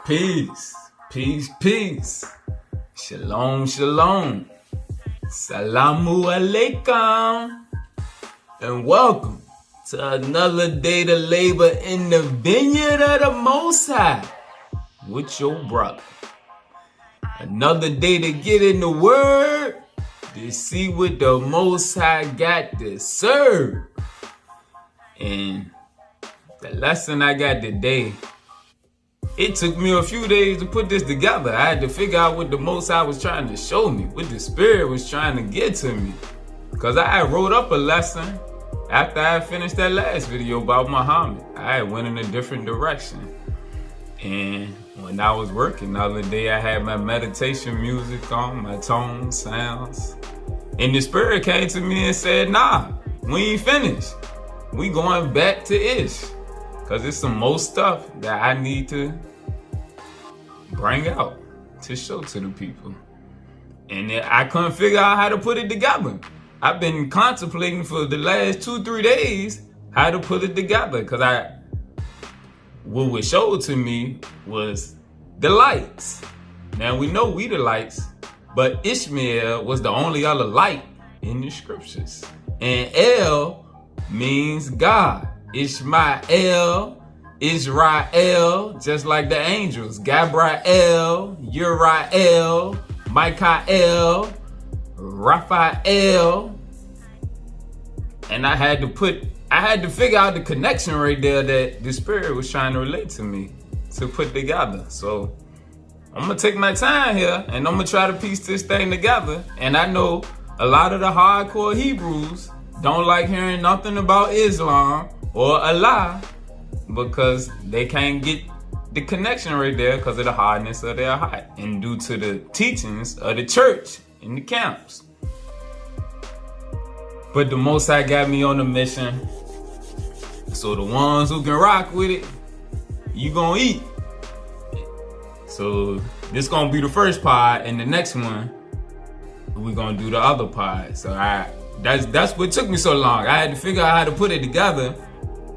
Peace, peace, peace. Shalom, shalom. Salamu alaikum. And welcome to another day to labor in the vineyard of the Most High with your brother. Another day to get in the Word to see what the Most High got to serve. And the lesson I got today, it took me a few days to put this together. I had to figure out what the Most High was trying to show me, what the Spirit was trying to get to me. Because I wrote up a lesson after I finished that last video about Muhammad. I went in a different direction. And when I was working the other day, I had my meditation music on, my tones, sounds. And the Spirit came to me and said, nah, we ain't finished. We going back to Ish. Because there's some more stuff that I need to bring out to show to the people. And I couldn't figure out how to put it together. I've been contemplating for the last 2-3 days how to put it together. Because what was showed to me was the lights. Now we know we the lights, but Ishmael was the only other light in the scriptures. And El means God. Ishmael, Israel, just like the angels. Gabriel, Uriel, Michael, Raphael. And I had to figure out the connection right there that the Spirit was trying to relate to me to put together. So I'm gonna take my time here and I'm gonna try to piece this thing together. And I know a lot of the hardcore Hebrews don't like hearing nothing about Islam or Allah because they can't get the connection right there because of the hardness of their heart and due to the teachings of the church in the camps. But the Most High got me on a mission. So the ones who can rock with it, you gonna eat. So this gonna be the first part, and the next one, we gonna do the other part. So that's what took me so long. I had to figure out how to put it together.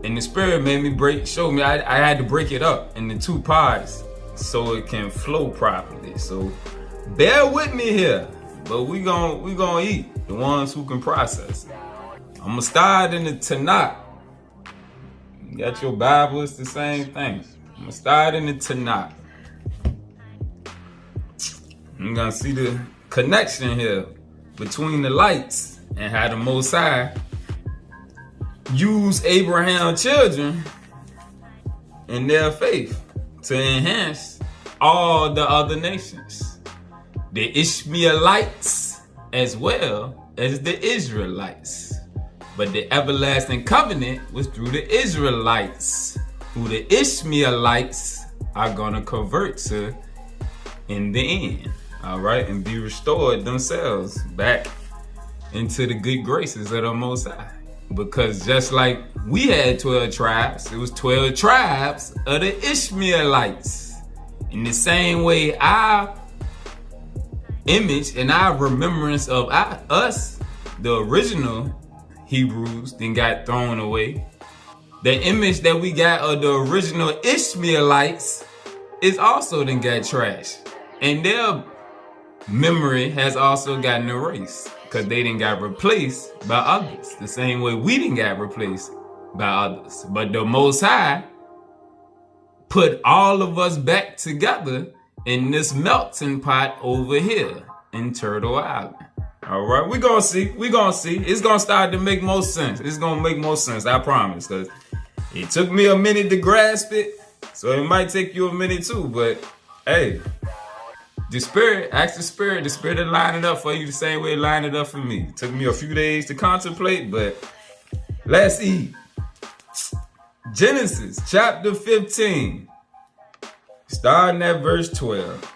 And the Spirit made me show me I had to break it up into 2 parts so it can flow properly. So bear with me here, but we gonna eat, the ones who can process it. I'm gonna start in the Tanakh. You got your Bible, it's the same thing. I'm gonna start in the Tanakh. I'm gonna see the connection here between the lights and how the Most High use Abraham's children and their faith to enhance all the other nations, the Ishmaelites as well as the Israelites. But the everlasting covenant was through the Israelites, who the Ishmaelites are gonna convert to in the end, all right, and be restored themselves back into the good graces of the Most High. Because just like we had 12 tribes, it was 12 tribes of the Ishmaelites. In the same way, our image and our remembrance of us, the original Hebrews, then got thrown away. The image that we got of the original Ishmaelites is also then got trashed. And their memory has also gotten erased. Because they didn't got replaced by others. The same way we didn't get replaced by others. But the Most High put all of us back together in this melting pot over here in Turtle Island. All right, we're going to see. It's going to start to make more sense. It's going to make more sense, I promise. Because it took me a minute to grasp it. So it might take you a minute too. But hey, the Spirit, ask the Spirit to line it up for you the same way it lined it up for me. It took me a few days to contemplate, but let's eat. Genesis chapter 15, starting at verse 12.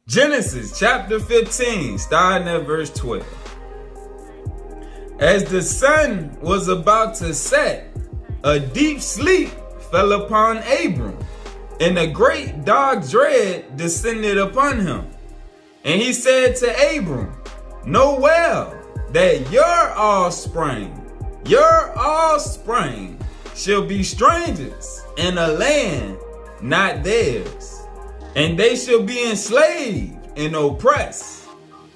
Genesis chapter 15, starting at verse 12. As the sun was about to set, a deep sleep fell upon Abram, and a great dark dread descended upon him. And he said to Abram, know well that your offspring shall be strangers in a land not theirs, and they shall be enslaved and oppressed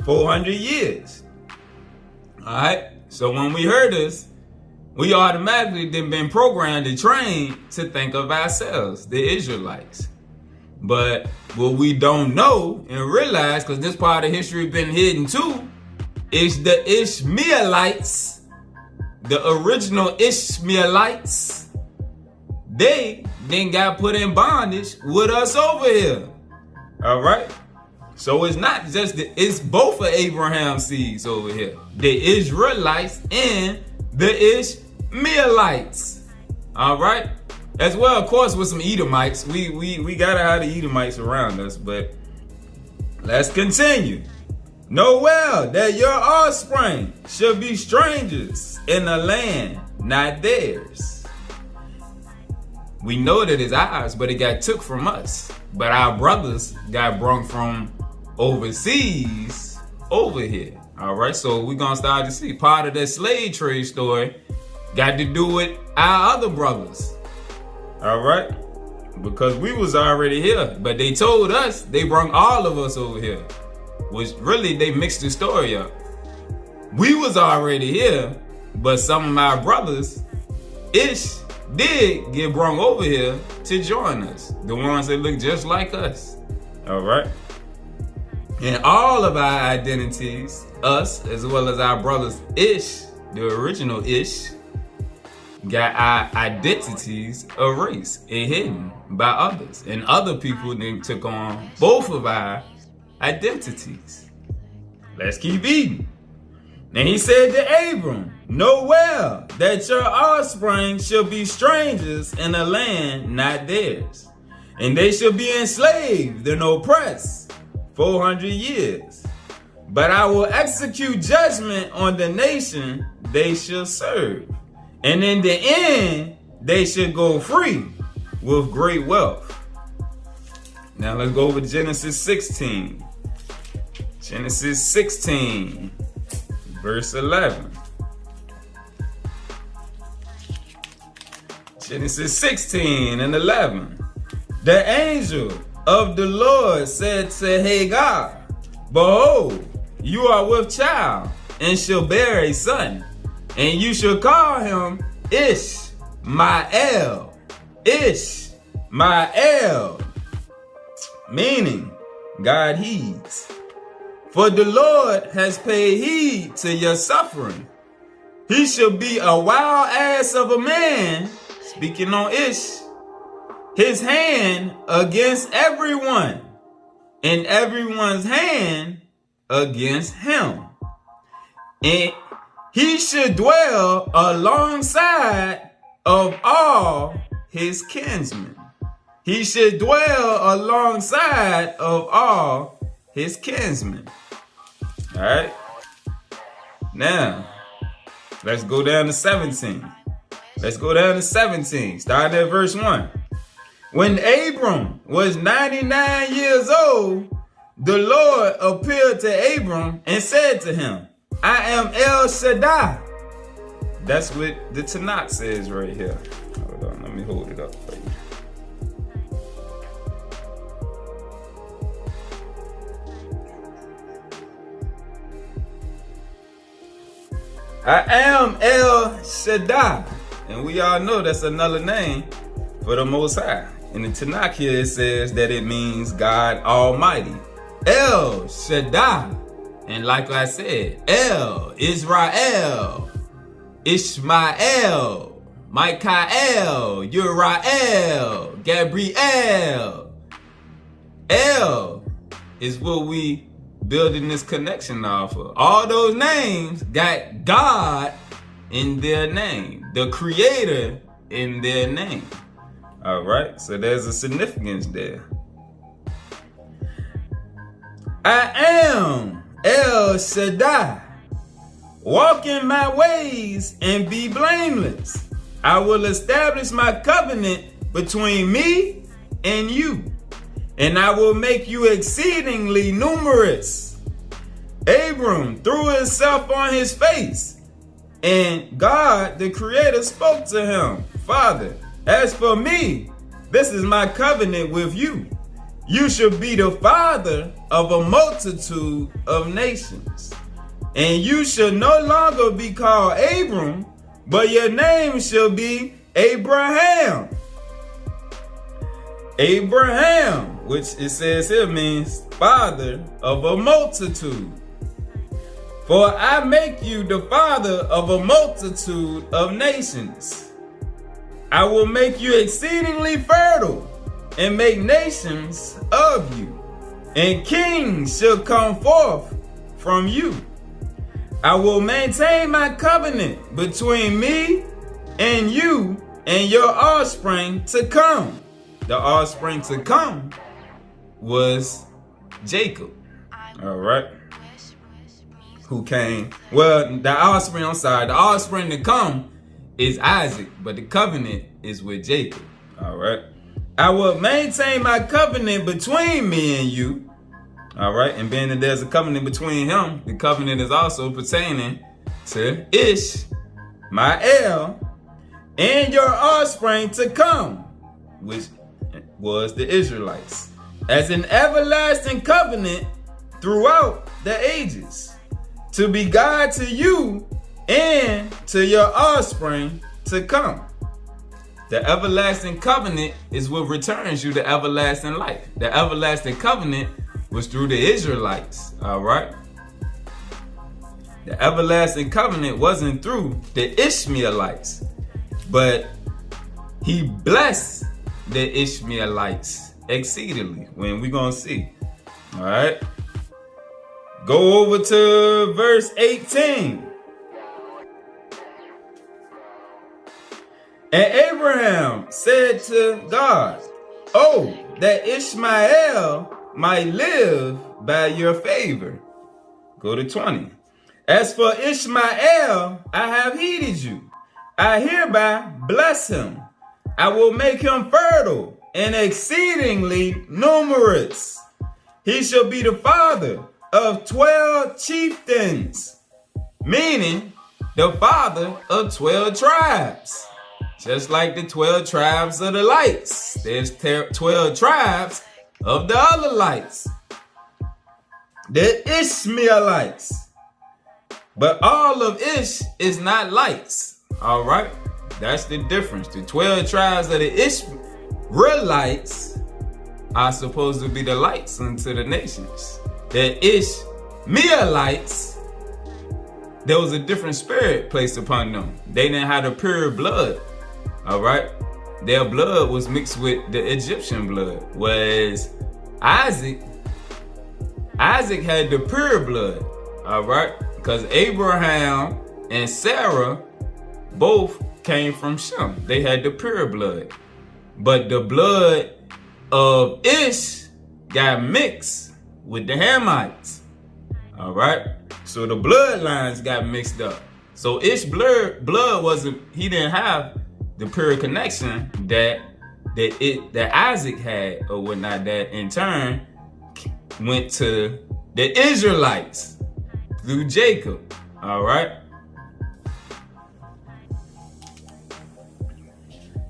400 years. All right. So when we heard this, we automatically then been programmed and trained to think of ourselves, the Israelites. But what we don't know and realize, because this part of history been hidden too, is the Ishmaelites, the original Ishmaelites, they then got put in bondage with us over here. All right. So it's not just it's both of Abraham's seeds over here, the Israelites and the Ishmaelites. All right. As well, of course, with some Edomites. We gotta have the Edomites around us, but let's continue. Know well that your offspring shall be strangers in a land not theirs. We know that it's ours, but it got took from us. But our brothers got brought from overseas over here. All right, so we're gonna start to see part of that slave trade story got to do with our other brothers. All right, because we was already here, but they told us they brought all of us over here, which really they mixed the story up. We was already here, but some of my brothers did get brought over here to join us, the ones that look just like us. All right, and all of our identities, us as well as our brothers the original got our identities erased and hidden by others, and other people then took on both of our identities. Let's keep eating. And he said to Abram, know well that your offspring shall be strangers in a land not theirs, and they shall be enslaved and oppressed 400 years. But I will execute judgment on the nation they shall serve, and in the end, they should go free with great wealth. Now let's go over to Genesis 16. Genesis 16, verse 11. Genesis 16 and 11. The angel of the Lord said to Hagar, behold, you are with child, and shall bear a son, and you shall call him Ishmael. Ishmael, meaning God heeds. For the Lord has paid heed to your suffering. He shall be a wild ass of a man, speaking on Ish, his hand against everyone, and everyone's hand against him. And he should dwell alongside of all his kinsmen. He should dwell alongside of all his kinsmen. All right. Now, let's go down to 17. Let's go down to 17, starting at verse 1. When Abram was 99 years old, the Lord appeared to Abram and said to him, I am El Shaddai. That's what the Tanakh says right here. Hold on, let me hold it up for you. I am El Shaddai. And we all know that's another name for the Most High. In the Tanakh here it says that it means God Almighty. El Shaddai. And like I said, El, Israel, Ishmael, Michael, Uriel, Gabriel. El is what we building this connection off of. All those names got God in their name, the Creator in their name. All right, so there's a significance there. I am El Shaddai. Walk in my ways and be blameless. I will establish my covenant between me and you, and I will make you exceedingly numerous. Abram threw himself on his face, and God, the Creator, spoke to him, Father, as for me, this is my covenant with you. you shall be the father of a multitude of nations. And you shall no longer be called Abram, but your name shall be Abraham. Abraham, which it says here means father of a multitude. For I make you the father of a multitude of nations. I will make you exceedingly fertile and make nations of you, and kings shall come forth from you. I will maintain my covenant between me and you and your offspring to come. The offspring to come was Jacob. All right. Who came? Well, the offspring to come is Isaac, but the covenant is with Jacob. All right. I will maintain my covenant between me and you. All right. And being that there's a covenant between him, the covenant is also pertaining to Ishmael and your offspring to come, which was the Israelites, as an everlasting covenant throughout the ages, to be God to you and to your offspring to come. The everlasting covenant is what returns you to everlasting life. The everlasting covenant was through the Israelites, all right? The everlasting covenant wasn't through the Ishmaelites, but he blessed the Ishmaelites exceedingly, when we're going to see, all right? Go over to verse 18. And Abraham said to God, oh, that Ishmael might live by your favor. Go to 20. As for Ishmael, I have heeded you. I hereby bless him. I will make him fertile and exceedingly numerous. He shall be the father of 12 chieftains, meaning the father of 12 tribes. Just like the 12 tribes of the lights, there's 12 tribes of the other lights, the Ishmaelites. But all of Ish is not lights, all right? That's the difference. The 12 tribes of the Israelites are supposed to be the lights unto the nations. The Ishmaelites, there was a different spirit placed upon them. They didn't have the pure blood, all right? Their blood was mixed with the Egyptian blood, whereas Isaac had the pure blood, all right? Because Abraham and Sarah both came from Shem. They had the pure blood. But the blood of Ish got mixed with the Hamites. All right? So the bloodlines got mixed up. So Ish blood wasn't, he didn't have the pure connection that Isaac had or whatnot, that in turn went to the Israelites through Jacob. All right?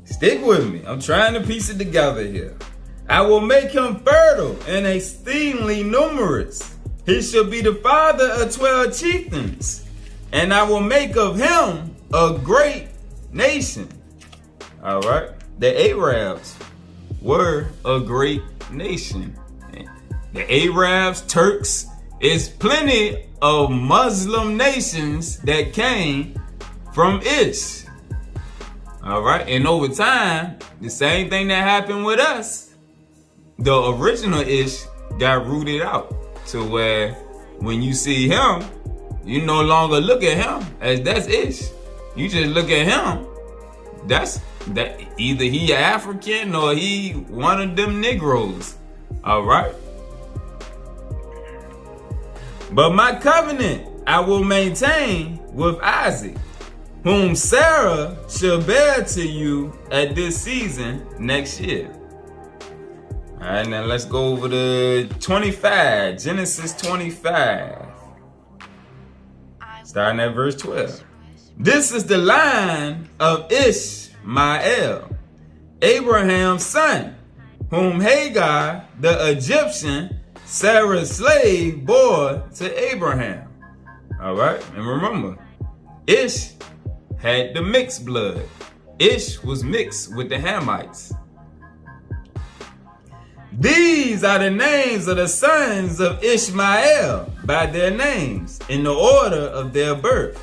Stick with me. I'm trying to piece it together here. I will make him fertile and exceedingly numerous. He shall be the father of 12 chieftains, and I will make of him a great nation. All right. The Arabs were a great nation. The Arabs, Turks, is plenty of Muslim nations that came from Ish. All right. And over time, the same thing that happened with us, the original Ish got rooted out to where when you see him, you no longer look at him as that's Ish. You just look at him, that either he African or he one of them Negroes. All right. But my covenant I will maintain with Isaac, whom Sarah shall bear to you at this season next year. All right, now let's go over to 25, Genesis 25, starting at verse 12. This is the line of Ishmael, Abraham's son. whom Hagar, the Egyptian, Sarah's slave, bore to Abraham. All right, and remember, Ish had the mixed blood. Ish was mixed with the Hamites. These are the names of the sons of Ishmael by their names, in the order of their birth.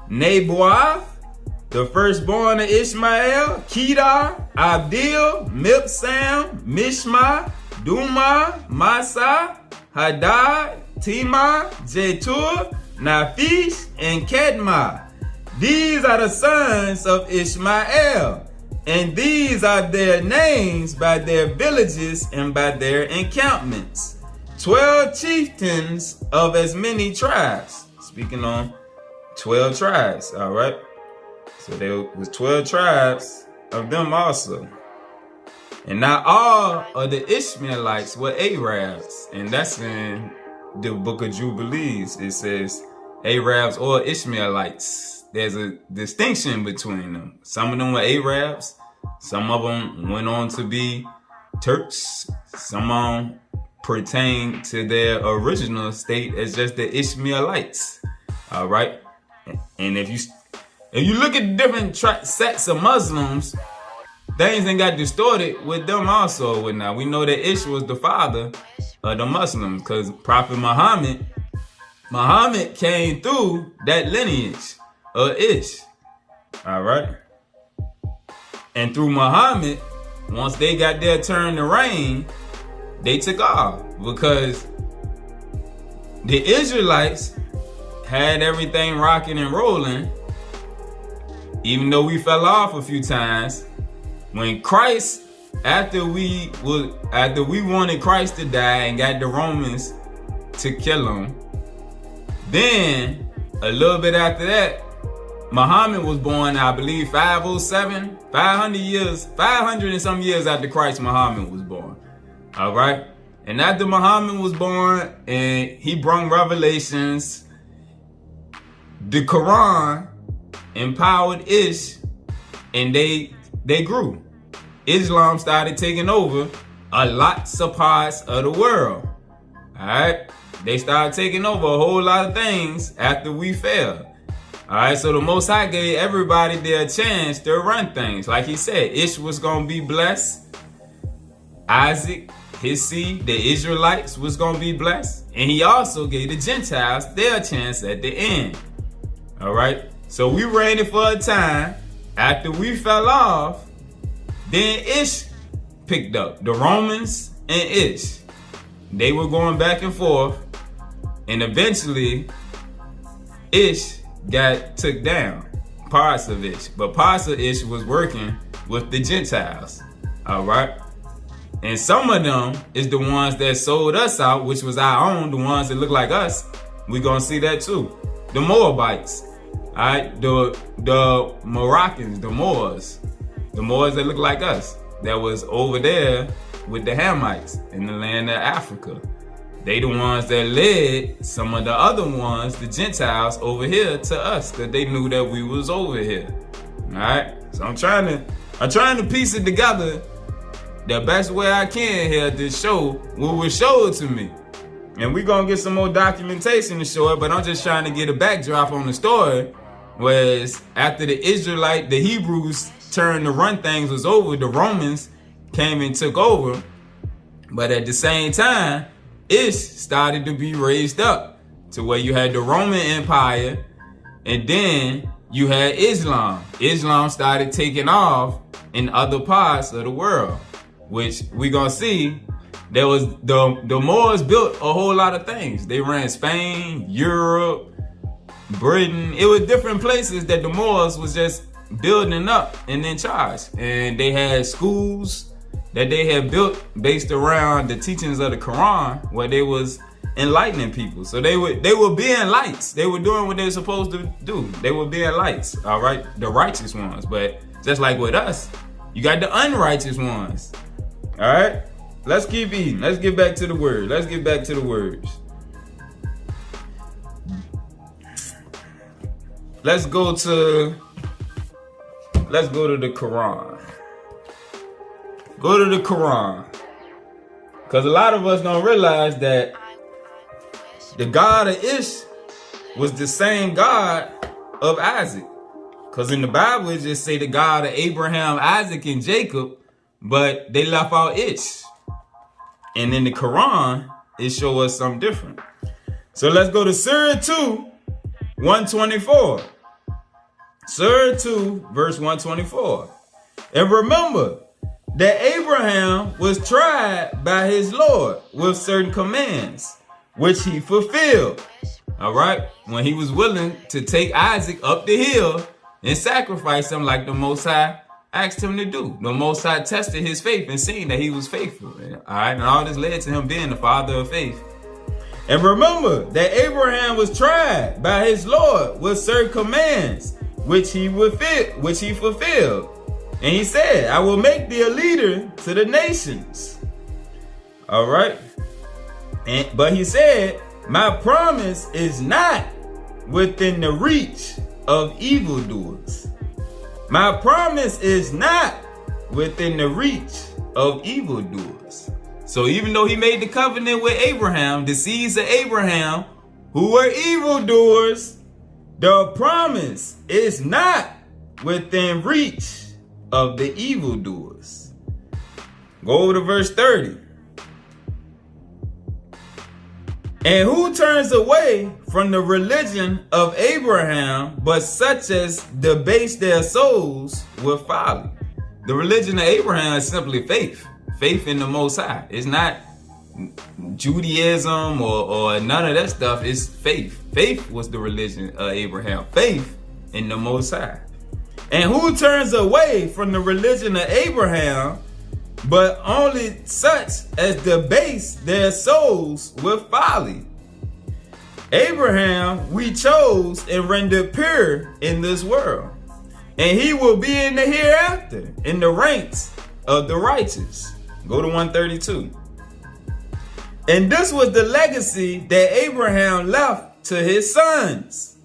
Nebaioth, the firstborn of Ishmael, Kedar, Abdil, Mibsam, Mishma, Duma, Masa, Hadad, Tema, Jetur, Naphish, and Kedma. These are the sons of Ishmael, and these are their names by their villages and by their encampments. 12 chieftains of as many tribes. Speaking on 12 tribes, all right? So there was 12 tribes of them also. And not all of the Ishmaelites were Arabs. And that's in the book of Jubilees. It says Arabs or Ishmaelites. There's a distinction between them. Some of them were Arabs. Some of them went on to be Turks. Some of them pertain to their original state as just the Ishmaelites. All right. And if you look at the different sets of Muslims, things ain't got distorted with them also. With now we know that Ish was the father of the Muslims, because Prophet Muhammad came through that lineage of Ish. All right. And through Muhammad, once they got their turn to reign, they took off, because the Israelites had everything rocking and rolling, even though we fell off a few times. When Christ, after we wanted Christ to die and got the Romans to kill him, then a little bit after that, Muhammad was born, I believe 507, 500 and some years after Christ, Muhammad was born. All right. And after Muhammad was born and he brought revelations, the Quran empowered Ish, and they grew. Islam started taking over a lots of parts of the world. All right. They started taking over a whole lot of things after we fell. All right, so the Most High gave everybody their chance to run things. Like he said, Ish was going to be blessed. Isaac, his seed, the Israelites, was going to be blessed. And he also gave the Gentiles their chance at the end. All right, so we reigned for a time. After we fell off, then Ish picked up. The Romans and Ish. They were going back and forth. And eventually, Ish got took down, parts of Ish, but parts of Ish was working with the Gentiles. All right, and some of them is the ones that sold us out, which was our own, the ones that look like us. We gonna see that too. The Moabites, all right, the Moroccans, the Moors that look like us, that was over there with the Hamites in the land of Africa. They the ones that led some of the other ones, the Gentiles, over here to us, that they knew that we was over here. All right. So I'm trying to piece it together the best way I can here to show what was showed to me. And we're gonna get some more documentation to show it, but I'm just trying to get a backdrop on the story. Whereas after the Hebrews turn to run things was over, the Romans came and took over. But at the same time, Ish started to be raised up to where you had the Roman Empire, and then you had Islam. Islam started taking off in other parts of the world, which we gonna see. There was the Moors built a whole lot of things. They ran Spain, Europe, Britain. It was different places that the Moors was just building up and in charge. And they had schools that they had built based around the teachings of the Quran, where they was enlightening people. So they were being lights. They were doing what they were supposed to do. They were being lights, all right? The righteous ones. But just like with us, you got the unrighteous ones, all right? Let's keep eating. Let's get back to the word. Let's get back to the words. Let's go to the Quran. Go to the Quran. Because a lot of us don't realize that the God of Ish was the same God of Isaac. Because in the Bible, it just say the God of Abraham, Isaac, and Jacob, but they left out Ish. And in the Quran, it shows us something different. So let's go to Surah 2, 124. Surah 2, verse 124. And remember that Abraham was tried by his Lord with certain commands, which he fulfilled. All right? When he was willing to take Isaac up the hill and sacrifice him like the Most High asked him to do. The Most High tested his faith and seen that he was faithful. All right? And all this led to him being the father of faith. And remember that Abraham was tried by his Lord with certain commands, which he fulfilled. And he said, I will make thee a leader to the nations. All right. But he said, my promise is not within the reach of evildoers. My promise is not within the reach of evildoers. So even though he made the covenant with Abraham, the seeds of Abraham, who were evildoers, the promise is not within reach of the evildoers. Go over to verse 30. And who turns away from the religion of Abraham, but such as debase their souls with folly? The religion of Abraham is simply faith. Faith in the Most High. It's not Judaism or none of that stuff. It's faith. Faith was the religion of Abraham. Faith in the Most High. And who turns away from the religion of Abraham, but only such as debase their souls with folly? Abraham we chose and rendered pure in this world, and he will be in the hereafter in the ranks of the righteous. Go to 132. And this was the legacy that Abraham left to his sons,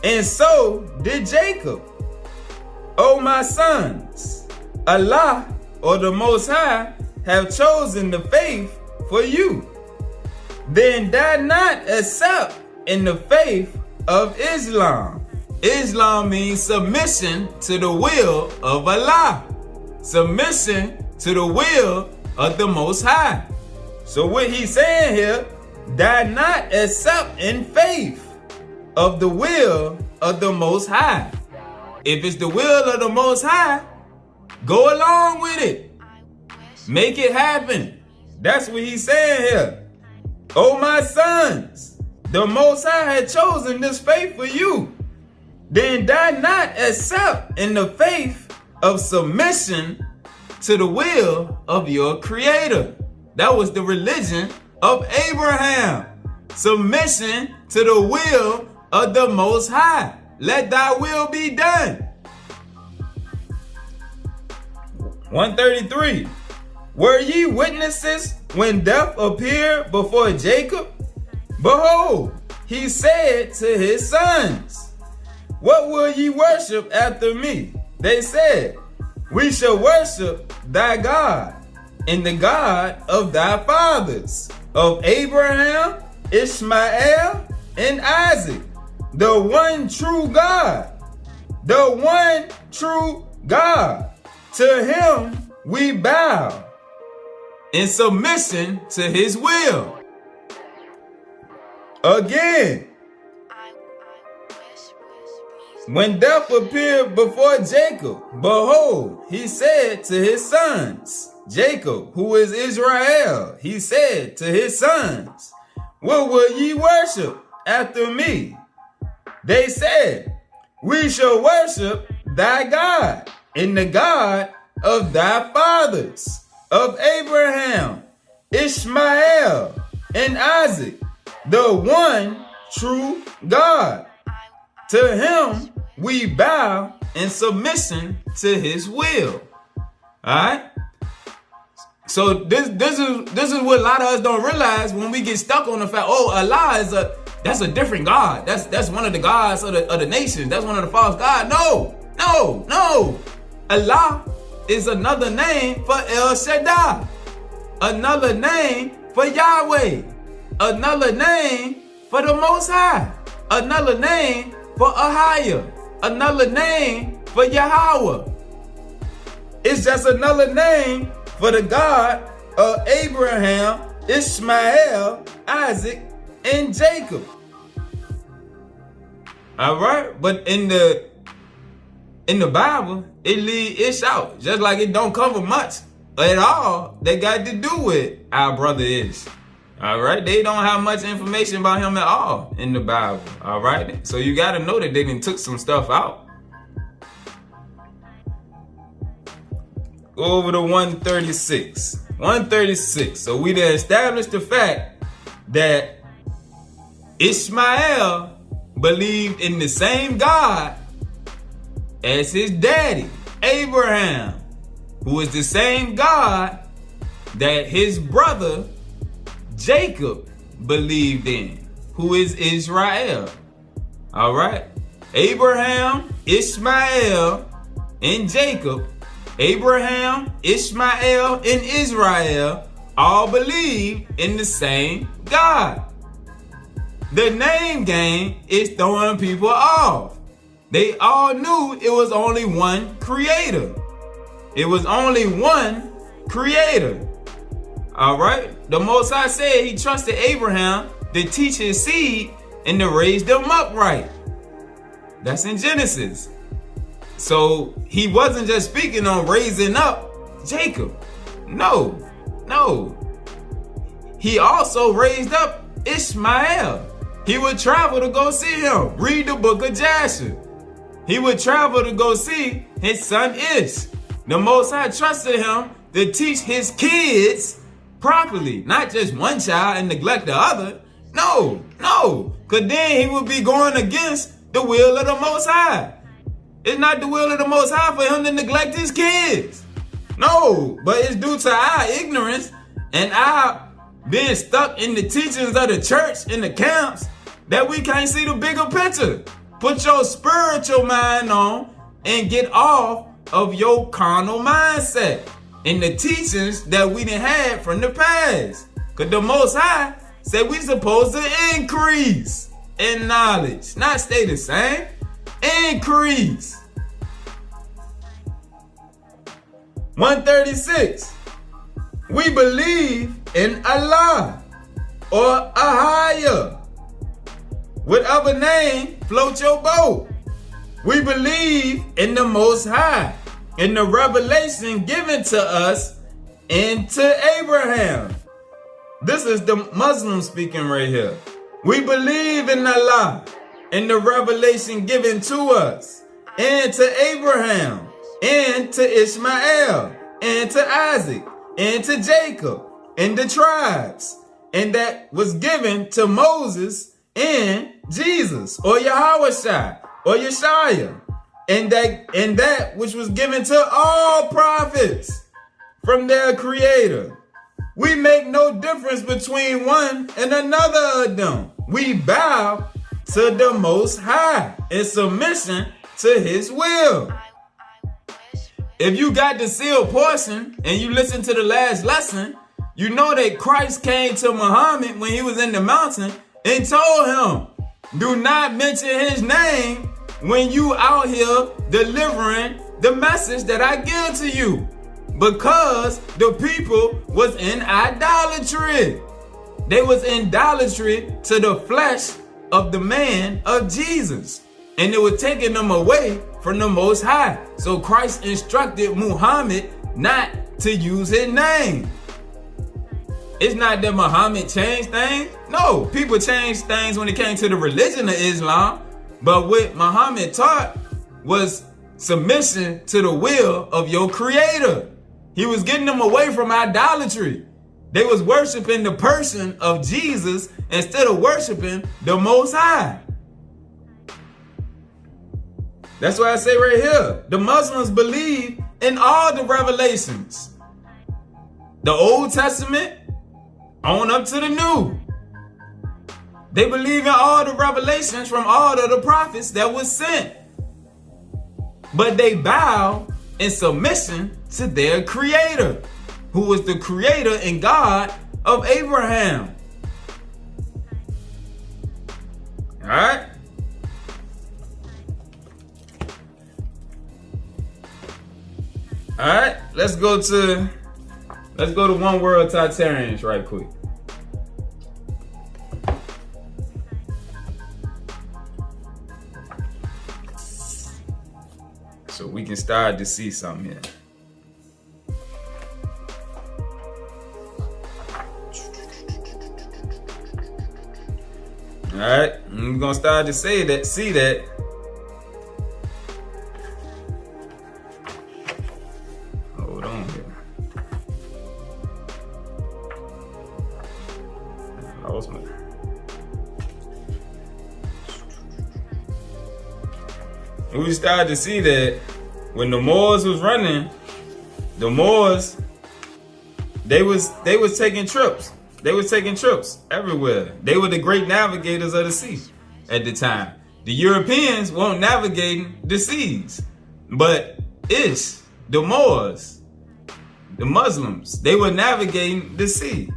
and so did Jacob. O my sons, Allah, or the Most High, have chosen the faith for you. Then die not except in the faith of Islam. Islam means submission to the will of Allah. Submission to the will of the Most High. So what he's saying here, die not except in faith of the will of the Most High. If it's the will of the Most High, go along with it. Make it happen. That's what he's saying here. Oh, my sons, the Most High had chosen this faith for you. Then die not except in the faith of submission to the will of your Creator. That was the religion of Abraham. Submission to the will of the Most High. Let thy will be done. 133. Were ye witnesses when death appeared before Jacob? Behold, he said to his sons, what will ye worship after me? They said, we shall worship thy God and the God of thy fathers, of Abraham, Ishmael, and Isaac, the one true God. The one true God. To him we bow in submission to his will. Again, when death appeared before Jacob, behold, he said to his sons, Jacob, who is Israel, he said to his sons, what will ye worship after me? They said, we shall worship thy God and the God of thy fathers, of Abraham, Ishmael, and Isaac, the one true God. To him we bow in submission to his will. Alright? So this is what a lot of us don't realize when we get stuck on the fact, oh, Allah is that's a different God. That's one of the gods of the nation. That's one of the false gods. No. Allah is another name for El Shaddai. another name for Yahweh, another name for the Most High, another name for Ahiah, another name for Yahweh. It's just another name for the God of Abraham, Ishmael, Isaac, and Jacob. All right, but in the Bible, it leave Ish out, just like it don't cover much at all that got to do with our brother Ish. All right, they don't have much information about him at all in the Bible. All right, so you got to know that they done took some stuff out. Go over to 136. 136. So we done established the fact that Ishmael believed in the same God as his daddy, Abraham, who is the same God that his brother Jacob believed in, who is Israel. All right? Abraham, Ishmael, and Jacob, Abraham, Ishmael, and Israel all believe in the same God. The name game is throwing people off. They all knew it was only one creator. It was only one creator. All right? The Most High said he trusted Abraham to teach his seed and to raise them upright. That's in Genesis. So he wasn't just speaking on raising up Jacob. No. He also raised up Ishmael. He would travel to go see him. Read the book of Jasher. He would travel to go see his son Ish. The Most High trusted him to teach his kids properly. Not just one child and neglect the other. No. Because then he would be going against the will of the Most High. It's not the will of the Most High for him to neglect his kids. No, but it's due to our ignorance and our being stuck in the teachings of the church in the camps that we can't see the bigger picture. Put your spiritual mind on and get off of your carnal mindset and the teachings that we done had from the past. Because the Most High said we supposed to increase in knowledge, not stay the same. Increase. 136. We believe in Allah or Ahiah. Whatever name float your boat. We believe in the Most High, in the revelation given to us and to Abraham. This is the Muslim speaking right here. We believe in Allah, in the revelation given to us, and to Abraham, and to Ishmael, and to Isaac, and to Jacob, and the tribes, and that was given to Moses and Jesus, or Yahweh or Yeshua, and that which was given to all prophets from their creator. We make no difference between one and another of them. We bow to the Most High in submission to his will. If you got the sealed portion and you listen to the last lesson, you know that Christ came to Muhammad when he was in the mountain and told him, do not mention his name when you out here delivering the message that I give to you. Because the people was in idolatry. They was in idolatry to the flesh of the man of Jesus. And it was taking them away from the Most High. So Christ instructed Muhammad not to use his name. It's not that Muhammad changed things. No, people changed things when it came to the religion of Islam. But what Muhammad taught was submission to the will of your creator. He was getting them away from idolatry. They was worshiping the person of Jesus instead of worshiping the Most High. That's why I say right here, the Muslims believe in all the revelations. The Old Testament on up to the New. They believe in all the revelations from all of the prophets that was sent. But they bow in submission to their creator. who was the creator and God of Abraham. All right. All right. Let's go to One World Tartarians right quick. So we can start to see something here. All right, we're gonna start to see that. Hold on here. I lost my. We started to see that when the Moors was running, the Moors they was taking trips. They was taking trips everywhere. They were the great navigators of the sea at the time. The Europeans weren't navigating the seas, but the Moors, the Muslims, they were navigating the sea.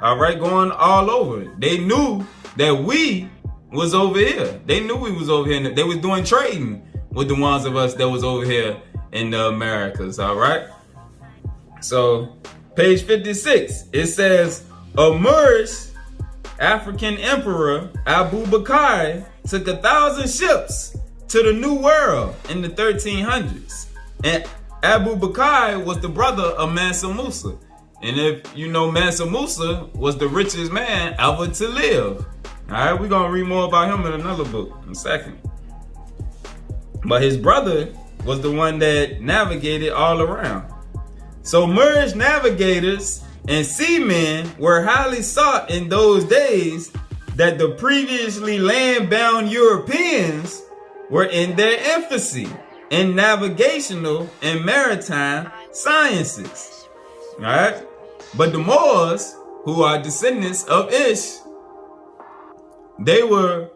All right, going all over. They knew that we was over here. They knew we was over here. They was doing trading with the ones of us that was over here in the Americas. All right. So, page 56, it says, a Moorish African emperor, Abu Bakr, took 1,000 ships to the New World in the 1300s. And Abu Bakr was the brother of Mansa Musa. And if you know, Mansa Musa was the richest man ever to live. All right, we're going to read more about him in another book in a second. But his brother was the one that navigated all around. So Moorish navigators and seamen were highly sought in those days that the previously land-bound Europeans were in their infancy in navigational and maritime sciences. All right? But the Moors, who are descendants of Ish, they were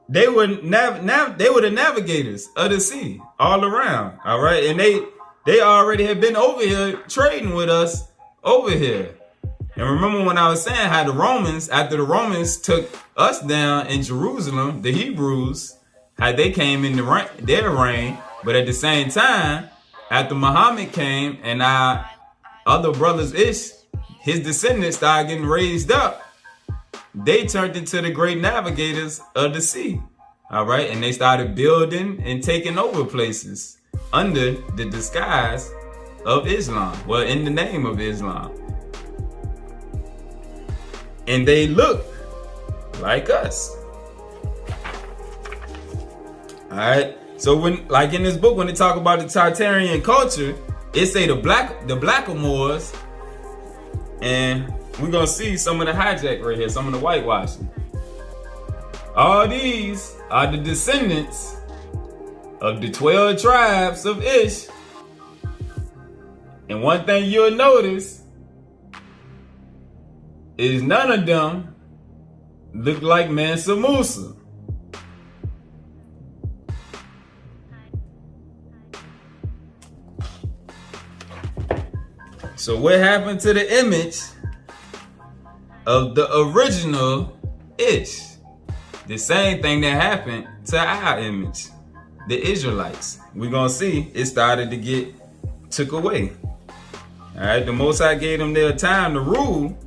the navigators of the sea all around. All right? And they already had been over here trading with us over here. And remember when I was saying how the Romans, after the Romans took us down in Jerusalem, the Hebrews, how they came in their reign, but at the same time, after Muhammad came and our other brothers Ish, his descendants started getting raised up, they turned into the great navigators of the sea. All right, and they started building and taking over places under the disguise of Islam, well, in the name of Islam. And they look like us. All right. So when, like in this book, when they talk about the Tartarian culture, it say the blackamoors, and we're gonna see some of the hijack right here, some of the whitewashing. All these are the descendants of the 12 tribes of Ish. And one thing you'll notice is none of them look like Mansa Musa. So what happened to the image of the original Ish? The same thing that happened to our image, the Israelites. We're gonna see it started to get took away. All right, the Most High gave them their time to rule,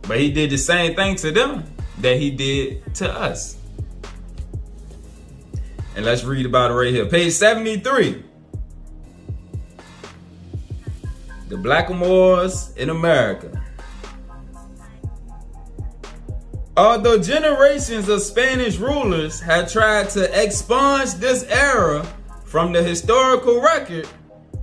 but he did the same thing to them that he did to us. And let's read about it right here. Page 73. The blackamoors in America. Although generations of Spanish rulers had tried to expunge this era from the historical record,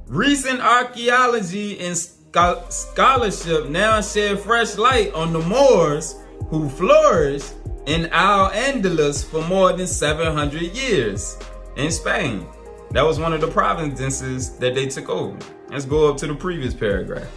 recent archaeology and scholarship now shed fresh light on the Moors who flourished in Al-Andalus for more than 700 years in Spain. That was one of the provinces that they took over. Let's go up to the previous paragraph.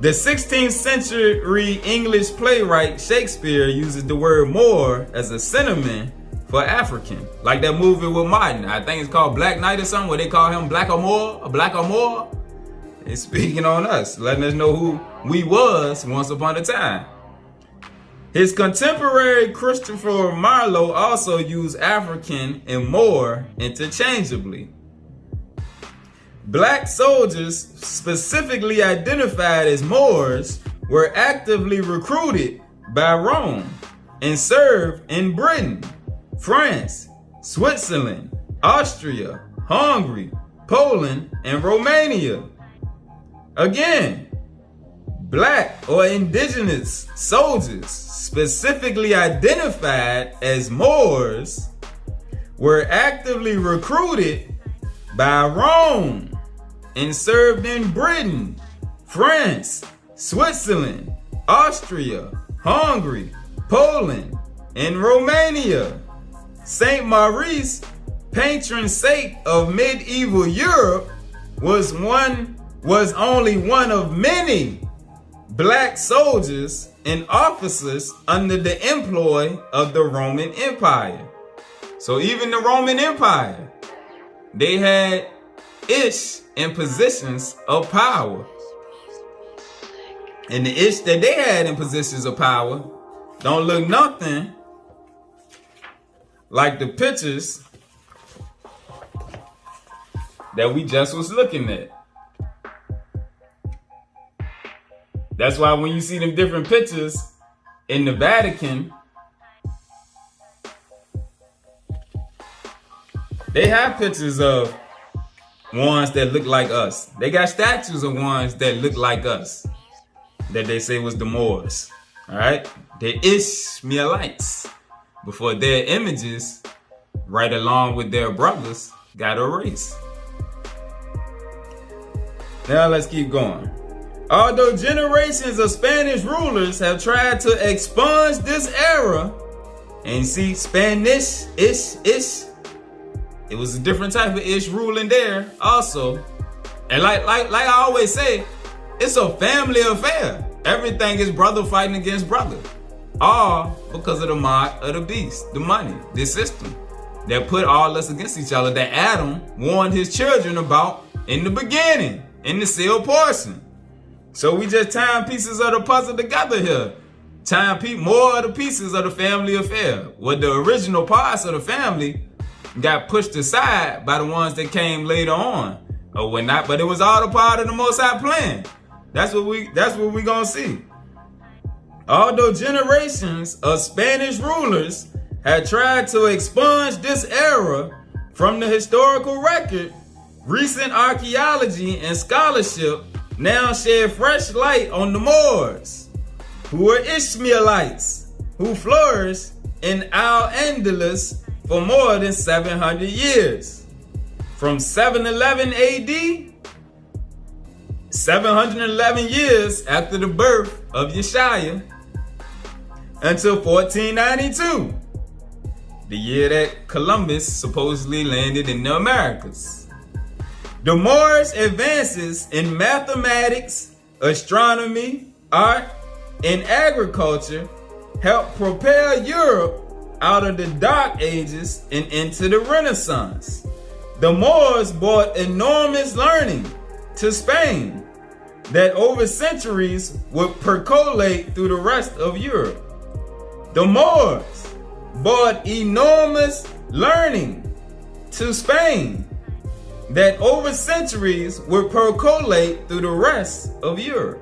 The 16th century English playwright Shakespeare uses the word Moor as a synonym for African. Like that movie with Martin. I think it's called Black Knight or something, where they call him Black or More. It's speaking on us, letting us know who we was once upon a time. His contemporary Christopher Marlowe also used African and Moor interchangeably. Black soldiers, specifically identified as Moors, were actively recruited by Rome and served in Britain, France, Switzerland, Austria, Hungary, Poland, and Romania. Again, black or indigenous soldiers, specifically identified as Moors, were actively recruited by Rome and served in Britain, France, Switzerland, Austria, Hungary, Poland, and Romania. Saint Maurice, patron saint of medieval Europe, was only one of many black soldiers and officers under the employ of the Roman Empire. So even the Roman Empire, they had ish in positions of power. And the ish that they had in positions of power don't look nothing like the pictures that we just was looking at. That's why when you see them different pictures in the Vatican, they have pictures of ones that look like us. They got statues of ones that look like us, that they say was the Moors. All right? The Ishmaelites, before their images, right along with their brothers, got erased. Now let's keep going. Although generations of Spanish rulers have tried to expunge this era, and see, Spanish, ish, it was a different type of ish ruling there also. And like I always say, it's a family affair. Everything is brother fighting against brother. All because of the mark of the beast, the money, the system that put all us against each other, that Adam warned his children about in the beginning, in the sealed portion. So we just tying pieces of the puzzle together here. Tying more of the pieces of the family affair. Where the original parts of the family got pushed aside by the ones that came later on. Or whatnot, but it was all a part of the Most High plan. That's what we gonna see. Although generations of Spanish rulers had tried to expunge this era from the historical record, recent archaeology and scholarship now shed fresh light on the Moors, who were Ishmaelites, who flourished in Al-Andalus for more than 700 years. From 711 AD, 711 years after the birth of Yeshua, until 1492, the year that Columbus supposedly landed in the Americas. The Moorish advances in mathematics, astronomy, art, and agriculture helped propel Europe out of the Dark Ages and into the Renaissance. The Moors brought enormous learning to Spain that over centuries would percolate through the rest of Europe. The Moors brought enormous learning to Spain that over centuries would percolate through the rest of Europe.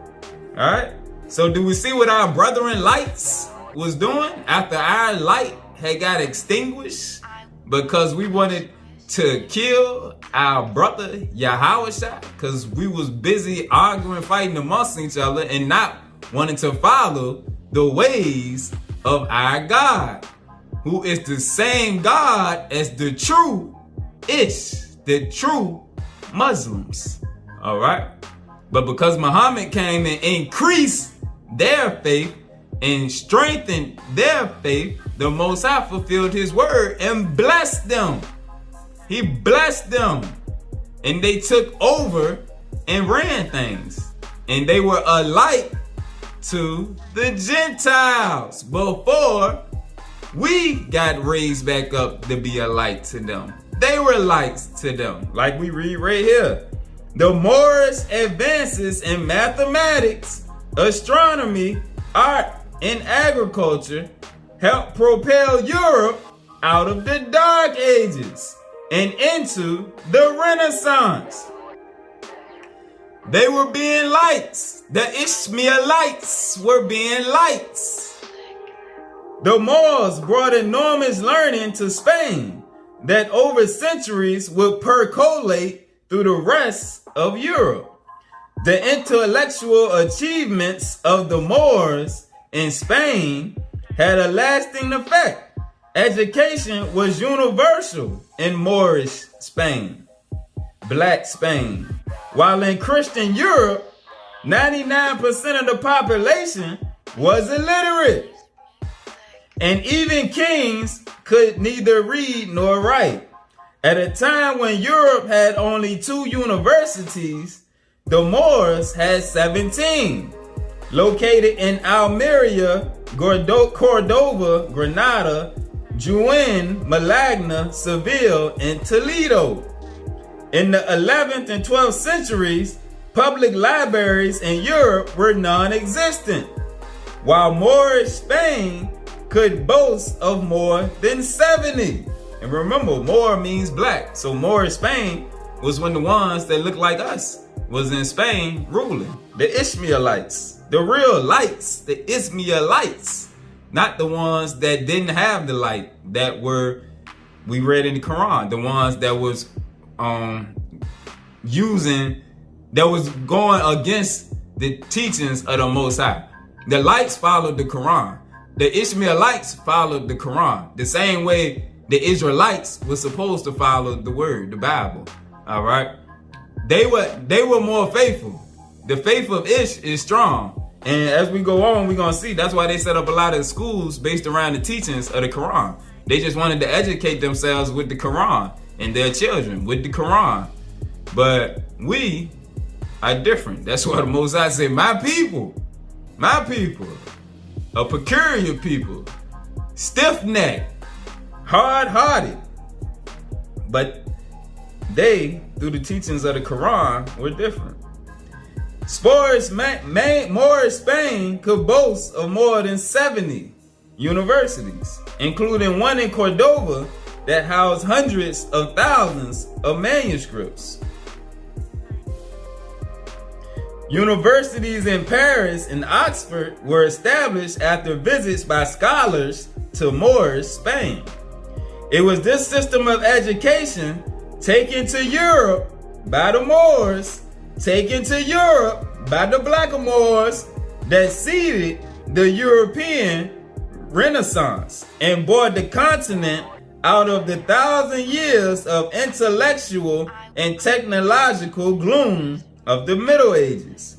All right? So do we see what our brethren lights was doing after our light had got extinguished because we wanted to kill our brother Yahawashai because we was busy arguing, fighting amongst each other and not wanting to follow the ways of our God, who is the same God as the true the true Muslims. All right. But because Muhammad came and increased their faith and strengthened their faith, the Most High fulfilled his word and blessed them. He blessed them. And they took over and ran things. And they were alike to the Gentiles before We got raised back up to be a light to them. They were lights to them, like we read right here. The Moorish advances in mathematics, astronomy, art, and agriculture helped propel Europe out of the Dark Ages and into the Renaissance. They were being lights. The Ishmaelites were being lights. The Moors brought enormous learning to Spain that over centuries would percolate through the rest of Europe. The intellectual achievements of the Moors in Spain had a lasting effect. Education was universal in Moorish Spain, Black Spain, while in Christian Europe, 99% of the population was illiterate. And even kings could neither read nor write. At a time when Europe had only 2 universities, the Moors had 17, located in Almeria, Cordova, Granada, Jaén, Malagna, Seville, and Toledo. In the 11th and 12th centuries, public libraries in Europe were non-existent, while Moorish Spain could boast of more than 70. And remember, Moor means black, so Moorish Spain was when the ones that looked like us was in Spain ruling. The Ishmaelites, the real lights, the Ishmaelites, not the ones that didn't have the light that were, we read in the Quran, the ones that was that was going against the teachings of the Most High. The lights followed the Quran. The Ishmaelites followed the Quran the same way the Israelites were supposed to follow the word, the Bible. All right, they were more faithful. The faith of Ish is strong, and as we go on, we're gonna see that's why they set up a lot of schools based around the teachings of the Quran. They just wanted to educate themselves with the Quran and their children with the Quran. But we are different. That's why the Most High said, my people, a peculiar people, stiff-necked, hard-hearted. But they, through the teachings of the Quran, were different. Moorish Spain could boast of more than 70 universities, including one in Cordova that housed hundreds of thousands of manuscripts. Universities in Paris and Oxford were established after visits by scholars to Moorish Spain. It was this system of education taken to Europe by the Moors, taken to Europe by the Blackamoors, that seeded the European Renaissance and brought the continent out of the 1,000 years of intellectual and technological gloom of the Middle Ages.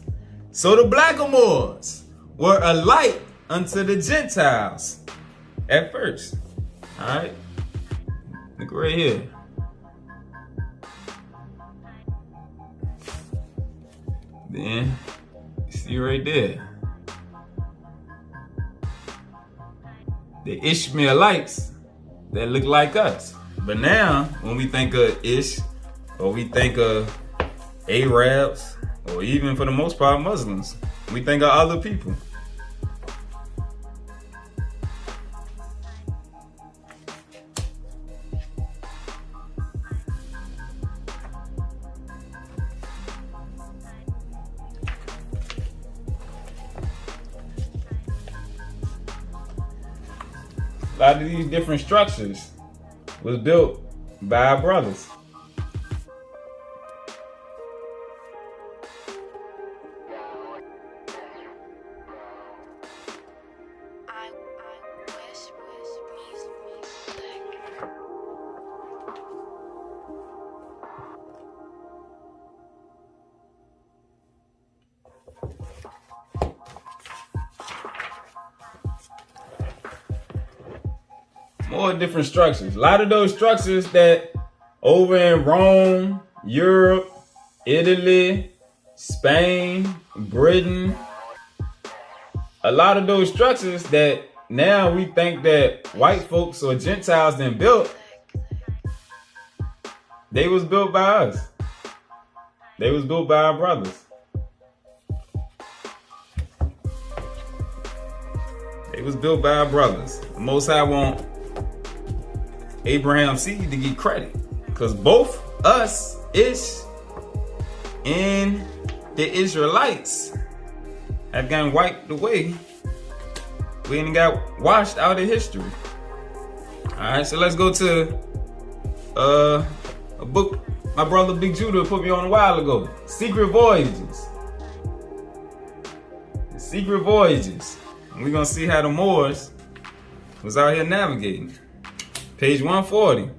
So the Blackamoors were a light unto the Gentiles at first. All right, look right here. Then, see right there, the Ishmaelites that look like us. But now, when we think of Ish, or we think of Arabs, or even for the most part Muslims, we think of other people. A lot of these different structures was built by our brothers. More different structures. A lot of those structures that over in Rome, Europe, Italy, Spain, Britain, a lot of those structures that now we think that white folks or Gentiles then built. They was built by us. They was built by our brothers. They was built by our brothers. The Most High want Abraham's seed to get credit, because both us, Ish, and the Israelites have gotten wiped away. We ain't got washed out of history. Alright, so let's go to a book my brother Big Judah put me on a while ago. Secret Voyages. Secret Voyages. And we're gonna see how the Moors was out here navigating. Page 140.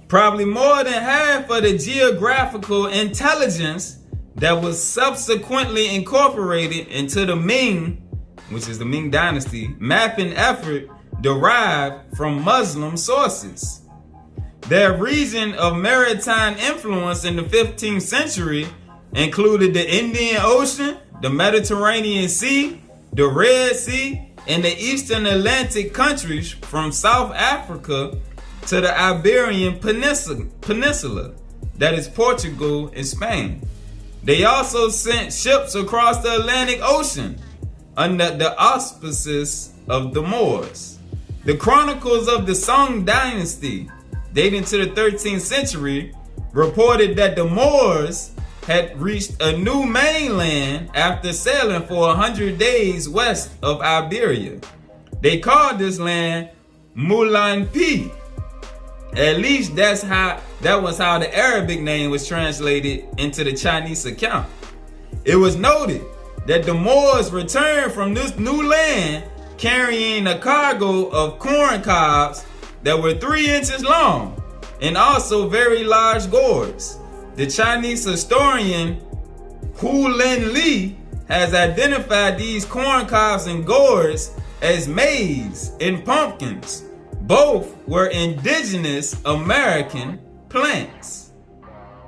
Probably more than half of the geographical intelligence that was subsequently incorporated into the Ming, which is the Ming Dynasty, mapping effort derived from Muslim sources. Their region of maritime influence in the 15th century included the Indian Ocean, the Mediterranean Sea, the Red Sea, and the Eastern Atlantic countries from South Africa to the Iberian Peninsula, that is Portugal and Spain. They also sent ships across the Atlantic Ocean under the auspices of the Moors. The chronicles of the Song Dynasty, dating to the 13th century, reported that the Moors had reached a new mainland after sailing for 100 days west of Iberia. They called this land Mulanpi. At least that was how the Arabic name was translated into the Chinese account. It was noted that the Moors returned from this new land carrying a cargo of corn cobs that were 3 inches long and also very large gourds. The Chinese historian Hu Lin Li has identified these corn cobs and gourds as maize and pumpkins. Both were indigenous American plants.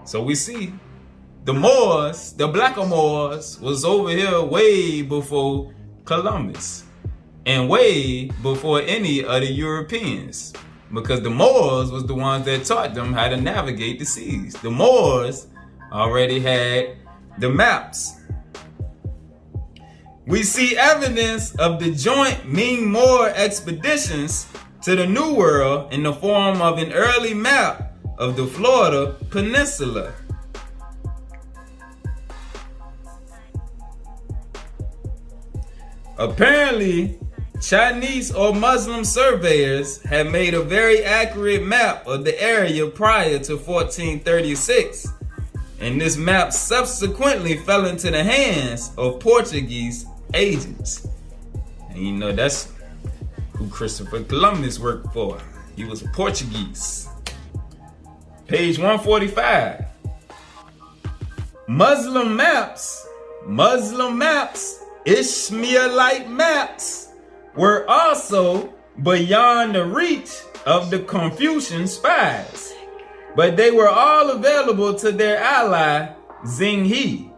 So we see the Moors, the black Moors, was over here way before Columbus and way before any of the Europeans, because the Moors was the ones that taught them how to navigate the seas. The Moors already had the maps. We see evidence of the joint Ming-Moor expeditions to the New World in the form of an early map of the Florida Peninsula. Apparently, Chinese or Muslim surveyors had made a very accurate map of the area prior to 1436, and this map subsequently fell into the hands of Portuguese agents. And you know, that's who Christopher Columbus worked for. He was Portuguese. Page 145. Muslim maps, Ishmaelite maps were also beyond the reach of the Confucian spies, but they were all available to their ally Zheng.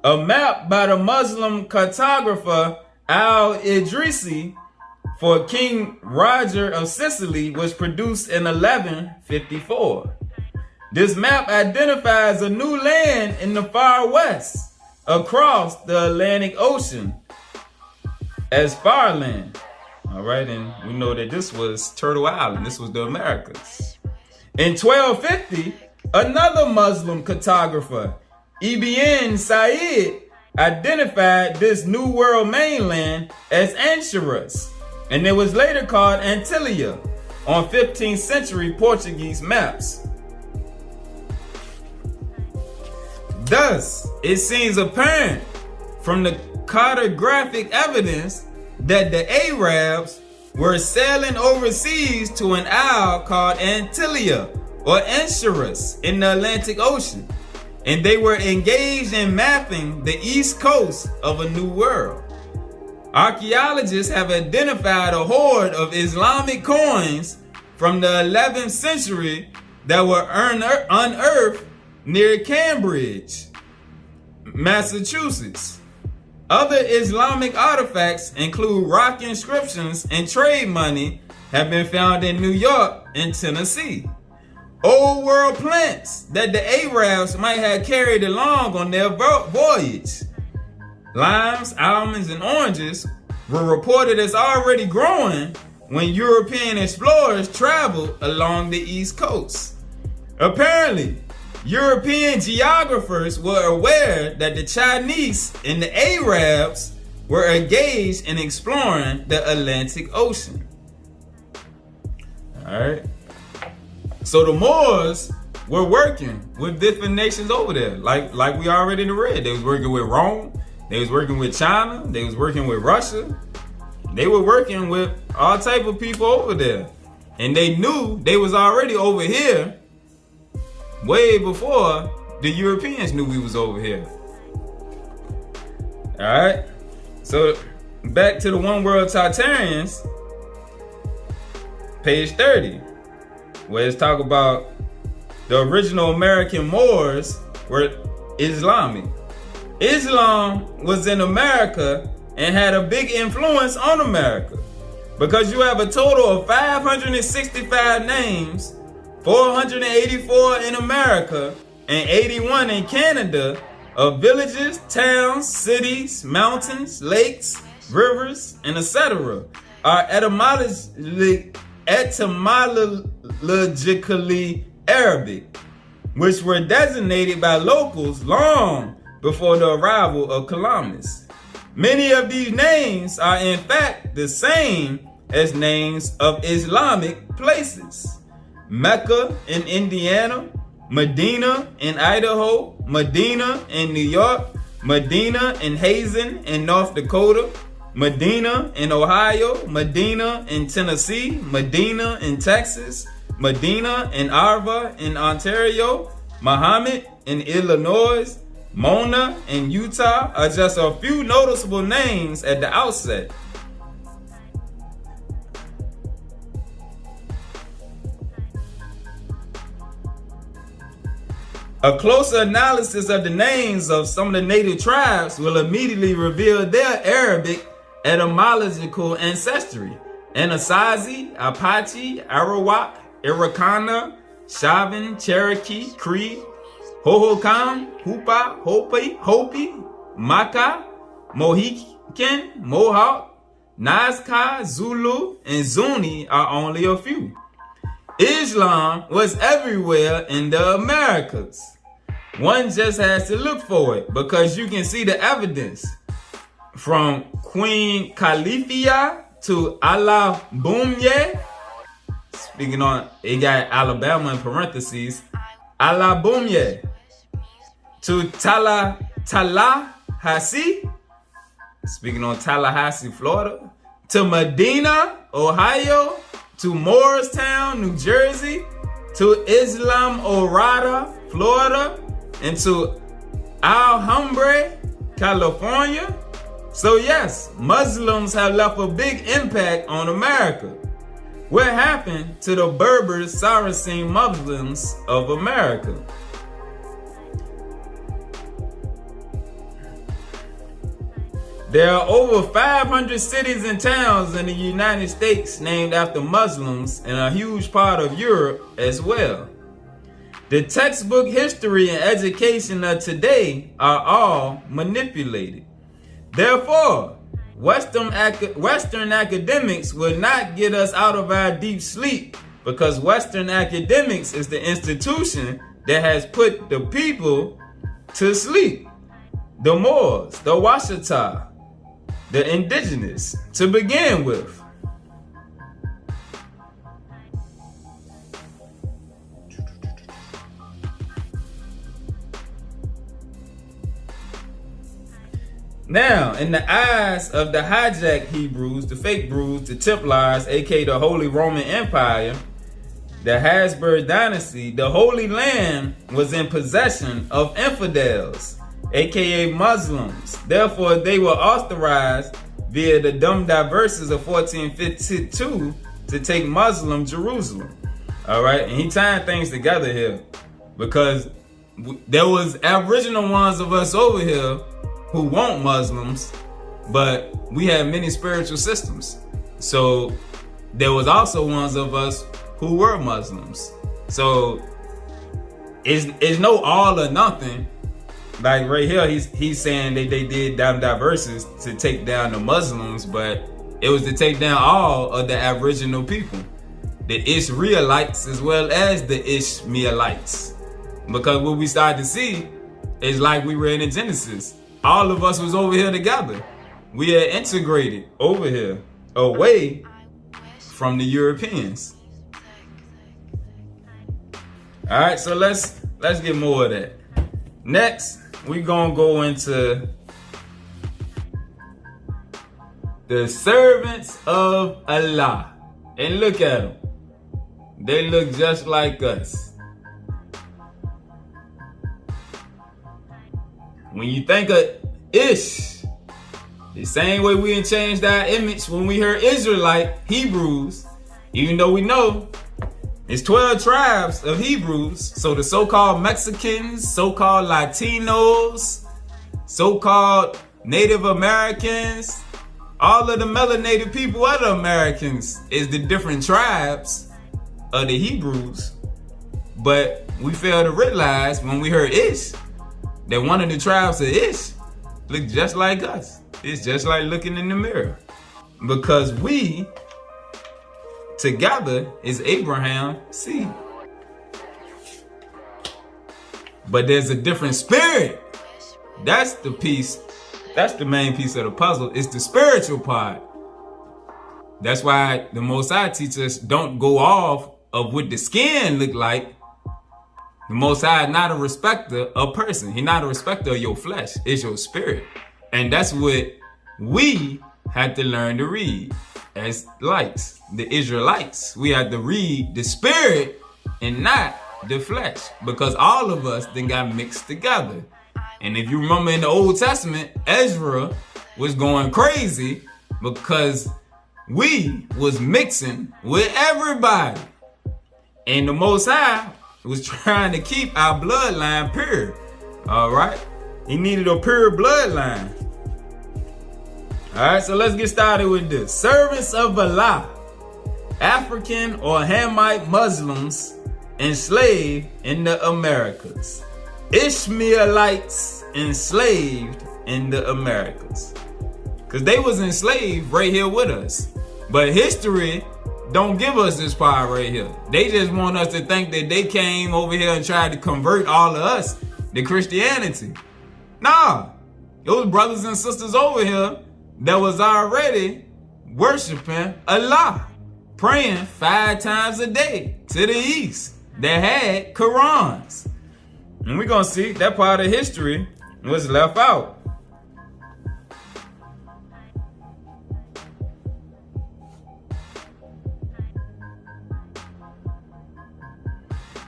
A map by the Muslim cartographer Al-Idrisi for King Roger of Sicily was produced in 1154. This map identifies a new land in the far west across the Atlantic Ocean as Farland. All right, and we know that this was Turtle Island. This was the Americas. In 1250, another Muslim cartographer, Ibn Said, identified this New World mainland as Anchiras, and it was later called Antillia on 15th century Portuguese maps. Thus, it seems apparent from the cartographic evidence that the Arabs were sailing overseas to an isle called Antillia or Anchiras in the Atlantic Ocean, and they were engaged in mapping the east coast of a new world. Archaeologists have identified a hoard of Islamic coins from the 11th century that were unearthed near Cambridge, Massachusetts. Other Islamic artifacts include rock inscriptions and trade money have been found in New York and Tennessee. Old world plants that the Arabs might have carried along on their voyage. Limes, almonds, and oranges were reported as already growing when European explorers traveled along the East Coast. Apparently, European geographers were aware that the Chinese and the Arabs were engaged in exploring the Atlantic Ocean. Alright. So the Moors were working with different nations over there. Like we already read. They was working with Rome. They was working with China. They was working with Russia. They were working with all type of people over there. And they knew they was already over here way before the Europeans knew we was over here. Alright. So back to the One World Tartarians, page 30, where it's talk about the original American Moors were Islamic. Islam was in America and had a big influence on America because you have a total of 565 names, 484 in America and 81 in Canada, of villages, towns, cities, mountains, lakes, rivers, and etc. are etymologically Arabic, which were designated by locals long before the arrival of Columbus. Many of these names are in fact the same as names of Islamic places. Mecca in Indiana, Medina in Idaho, Medina in New York, Medina in Hazen in North Dakota, Medina in Ohio, Medina in Tennessee, Medina in Texas, Medina in Arva in Ontario, Muhammad in Illinois, Mona in Utah are just a few noticeable names at the outset. A closer analysis of the names of some of the native tribes will immediately reveal their Arabic etymological ancestry. Anasazi, Apache, Arawak, Iraqana, Chauvin, Cherokee, Cree, Hohokam, Hupa, Hopi, Maka, Mohican, Mohawk, Nazca, Zulu, and Zuni are only a few. Islam was everywhere in the Americas. One just has to look for it because you can see the evidence from Queen Califia to Alabumye. Speaking on, it got Alabama in parentheses. Alabumye to Tallahassee. Speaking on Tallahassee, Florida. To Medina, Ohio. To Morristown, New Jersey, to Islamorada, Florida, and to Alhambra, California. So yes, Muslims have left a big impact on America. What happened to the Berber Saracen Muslims of America? There are over 500 cities and towns in the United States named after Muslims and a huge part of Europe as well. The textbook history and education of today are all manipulated. Therefore, Western academics will not get us out of our deep sleep because Western academics is the institution that has put the people to sleep. The Moors, the Washita, the indigenous, to begin with. Now, in the eyes of the hijacked Hebrews, the fake Brews, the Templars, aka the Holy Roman Empire, the Habsburg dynasty, the Holy Land was in possession of infidels, aka Muslims. Therefore, they were authorized via the Dumb Diverses of 1452 to take Muslim Jerusalem. All right, and he tying things together here because there was Aboriginal ones of us over here who weren't Muslims, but we had many spiritual systems. So there was also ones of us who were Muslims. So it's no all or nothing. Like right here, he's saying that they did diverses to take down the Muslims, but it was to take down all of the Aboriginal people, the Israelites as well as the Ishmaelites. Because what we started to see is like we read in Genesis, all of us was over here together. We are integrated over here, away from the Europeans. All right, so let's get more of that. Next, we're gonna go into the servants of Allah. And look at them. They look just like us. When you think of Ish, the same way we changed our image when we heard Israelite, Hebrews, even though we know it's 12 tribes of Hebrews. So the so-called Mexicans, so-called Latinos, so-called Native Americans, all of the melanated people, other Americans, is the different tribes of the Hebrews. But we failed to realize when we heard Ish, that one of the tribes of Ish looked just like us. It's just like looking in the mirror. Because we together is Abraham's seed. But there's a different spirit. That's the piece. That's the main piece of the puzzle. It's the spiritual part. That's why the Most High teaches don't go off of what the skin look like. The Most High is not a respecter of person. He's not a respecter of your flesh. It's your spirit. And that's what we had to learn to read as lights, the Israelites. We had to read the spirit and not the flesh, because all of us then got mixed together. And if you remember in the Old Testament, Ezra was going crazy because we was mixing with everybody. And the Most High was trying to keep our bloodline pure. All right? He needed a pure bloodline. All right, so let's get started with this. Servants of Allah, African or Hamite Muslims enslaved in the Americas. Ishmaelites enslaved in the Americas. Because they was enslaved right here with us. But history don't give us this part right here. They just want us to think that they came over here and tried to convert all of us to Christianity. Nah, those brothers and sisters over here that was already worshiping Allah, praying 5 times a day to the east, that had Qurans. And we're going to see that part of history was left out.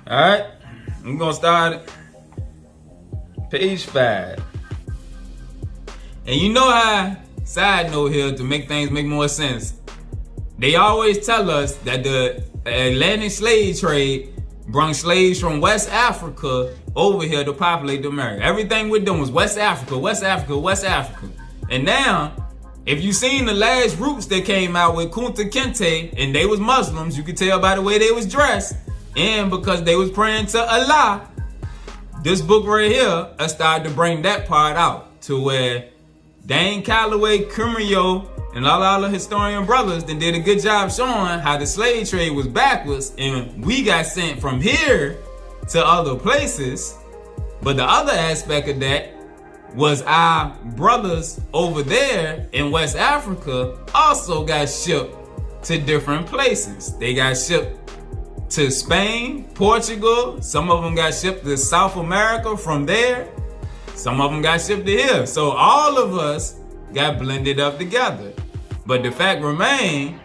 All right, we're going to start page 5. And you know how, side note here to make things make more sense, they always tell us that the Atlantic slave trade brought slaves from West Africa over here to populate America. Everything we're doing was West Africa, West Africa, West Africa. And now, if you seen the last roots that came out with Kunta Kinte, and they was Muslims, you could tell by the way they was dressed, and because they was praying to Allah, this book right here, I started to bring that part out to where Dane Calloway, Cumrio, and all the historian brothers then did a good job showing how the slave trade was backwards and we got sent from here to other places. But the other aspect of that was our brothers over there in West Africa also got shipped to different places. They got shipped to Spain, Portugal. Some of them got shipped to South America from there. Some of them got shipped to here. So all of us got blended up together. But the fact remains,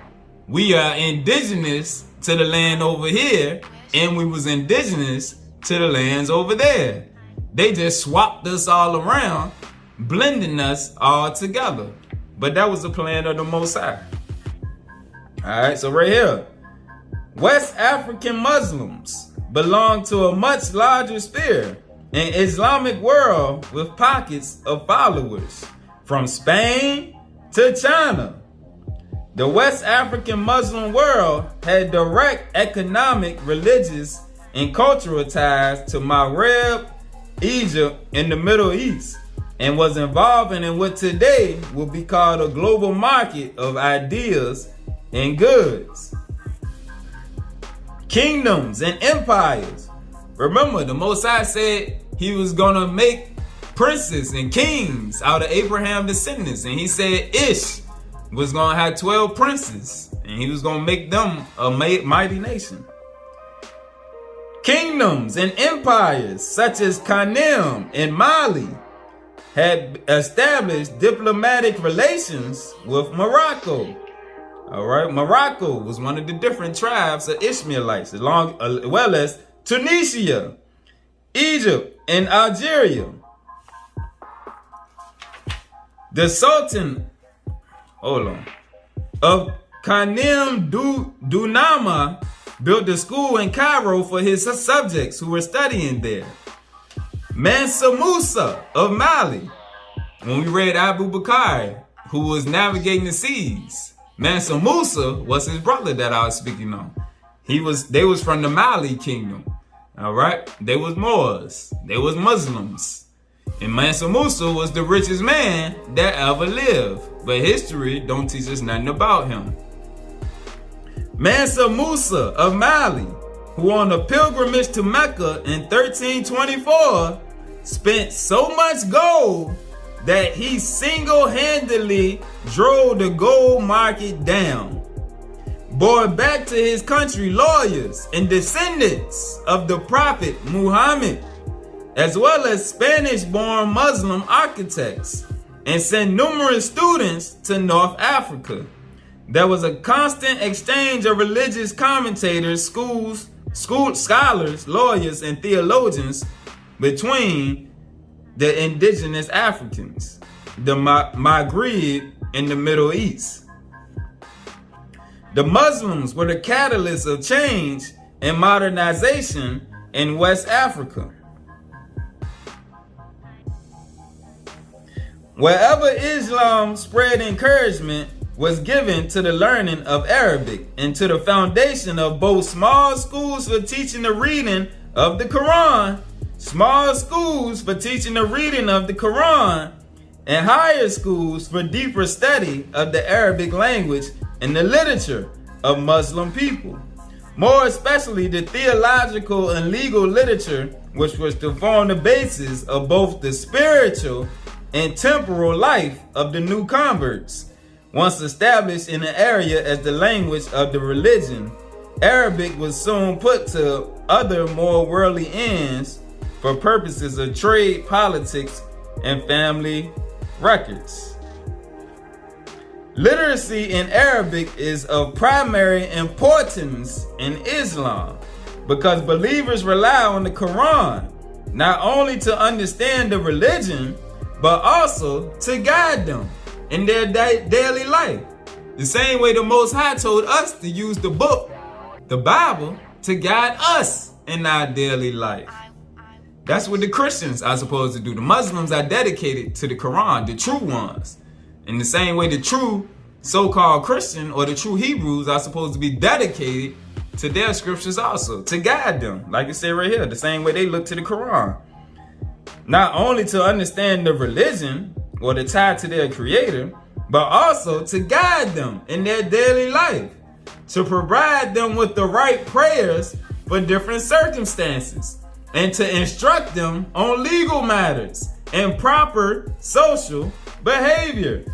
we are indigenous to the land over here, and we was indigenous to the lands over there. They just swapped us all around, blending us all together. But that was the plan of the Most High. All right, so right here, West African Muslims belong to a much larger sphere an Islamic world with pockets of followers, from Spain to China. The West African Muslim world had direct economic, religious, and cultural ties to Maghreb, Egypt, and the Middle East, and was involved in what today will be called a global market of ideas and goods. Kingdoms and empires. Remember, the Most High said he was going to make princes and kings out of Abraham's descendants, and he said Ish was going to have 12 princes, and he was going to make them a mighty nation. Kingdoms and empires such as Kanem and Mali had established diplomatic relations with Morocco. All right, Morocco was one of the different tribes of Ishmaelites, as well as Tunisia, Egypt, and Algeria. The Sultan of Kanem Dunama built a school in Cairo for his subjects who were studying there. Mansa Musa of Mali, when we read Abu Bakr, who was navigating the seas, Mansa Musa was his brother that I was speaking on. They was from the Mali kingdom. All right, they was Moors, they was Muslims. And Mansa Musa was the richest man that ever lived, but history don't teach us nothing about him. Mansa Musa of Mali, who on a pilgrimage to Mecca in 1324, spent so much gold that he single-handedly drove the gold market down, brought back to his country lawyers and descendants of the Prophet Muhammad, as well as Spanish-born Muslim architects, and sent numerous students to North Africa. There was a constant exchange of religious commentators, scholars, lawyers, and theologians between the indigenous Africans, the Maghreb, and the Middle East. The Muslims were the catalyst of change and modernization in West Africa. Wherever Islam spread, encouragement was given to the learning of Arabic and to the foundation of both small schools for teaching the reading of the Quran, and higher schools for deeper study of the Arabic language and the literature of Muslim people, more especially the theological and legal literature, which was to form the basis of both the spiritual and temporal life of the new converts. Once established in the area as the language of the religion, Arabic was soon put to other more worldly ends for purposes of trade, politics, and family records. Literacy in Arabic is of primary importance in Islam because believers rely on the Quran not only to understand the religion, but also to guide them in their daily life. The same way the Most High told us to use the book, the Bible, to guide us in our daily life. That's what the Christians are supposed to do. The Muslims are dedicated to the Quran, the true ones. In the same way the true so-called Christian or the true Hebrews are supposed to be dedicated to their scriptures also, to guide them. Like it said right here, the same way they look to the Quran. Not only to understand the religion or the tie to their creator, but also to guide them in their daily life, to provide them with the right prayers for different circumstances, and to instruct them on legal matters and proper social behavior.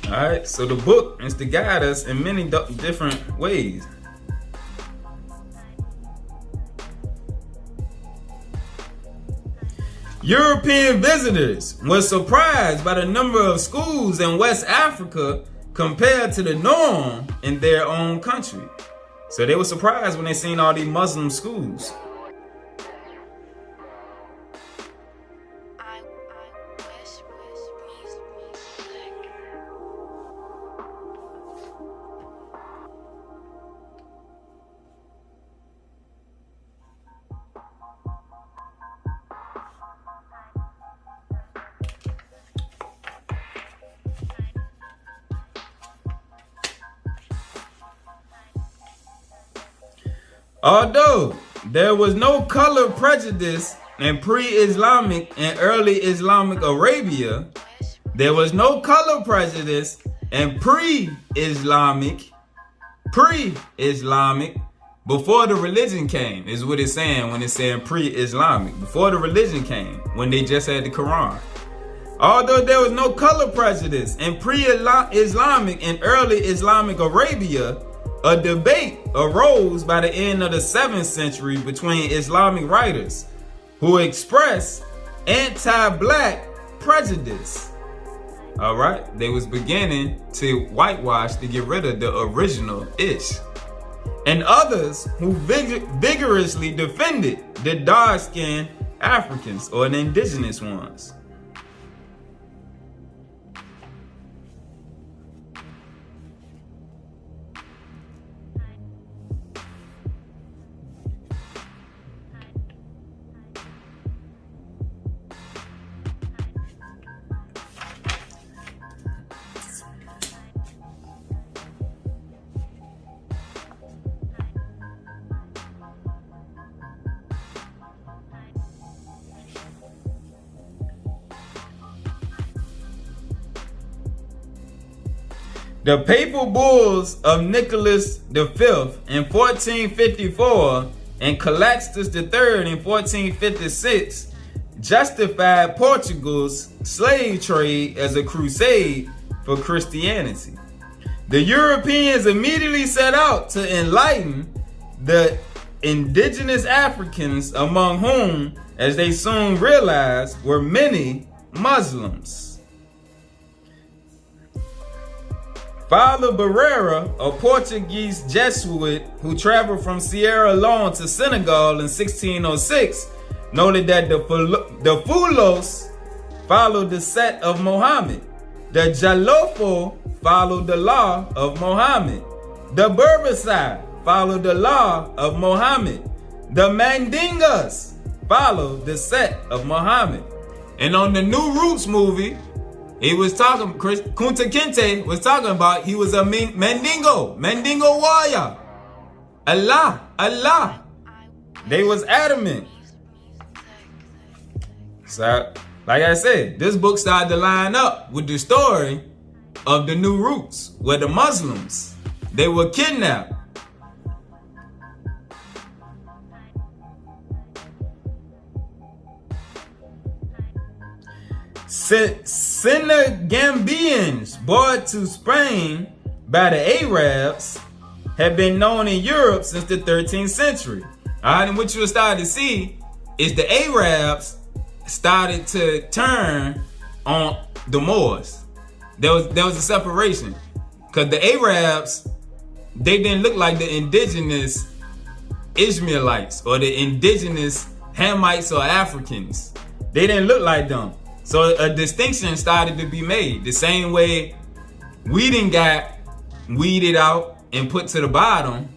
All right, so the book is to guide us in many different ways. European visitors were surprised by the number of schools in West Africa compared to the norm in their own country. So they were surprised when they seen all these Muslim schools. Although there was no color prejudice in pre-Islamic and early Islamic Arabia, there was no color prejudice in pre-Islamic before the religion came, is what it's saying when it's saying pre-Islamic. Before the religion came, when they just had the Quran. Although there was no color prejudice in pre-Islamic and early Islamic Arabia, a debate arose by the end of the 7th century between Islamic writers who expressed anti-black prejudice. All right, they was beginning to whitewash to get rid of the original Ish. And others who vigorously defended the dark-skinned Africans or the indigenous ones. The papal bulls of Nicholas V in 1454 and Calixtus III in 1456 justified Portugal's slave trade as a crusade for Christianity. The Europeans immediately set out to enlighten the indigenous Africans, among whom, as they soon realized, were many Muslims. Father Barrera, a Portuguese Jesuit who traveled from Sierra Leone to Senegal in 1606, noted that the Fulos followed the sect of Muhammad. The Jalofo followed the law of Muhammad. The Berbers followed the law of Muhammad. The Mandingas followed the sect of Muhammad. And on the New Roots movie, he was talking, Kunta Kinte was talking about he was a Mandingo warrior. Allah. They was adamant. So, like I said, this book started to line up with the story of the New Roots, where the Muslims, they were kidnapped. Senegambia brought to Spain by the Arabs have been known in Europe since the 13th century. All right, and what you'll start to see is the Arabs started to turn on the Moors. There was a separation because the Arabs, they didn't look like the indigenous Ishmaelites or the indigenous Hamites or Africans. They didn't look like them. So a distinction started to be made. The same way we done got weeded out and put to the bottom,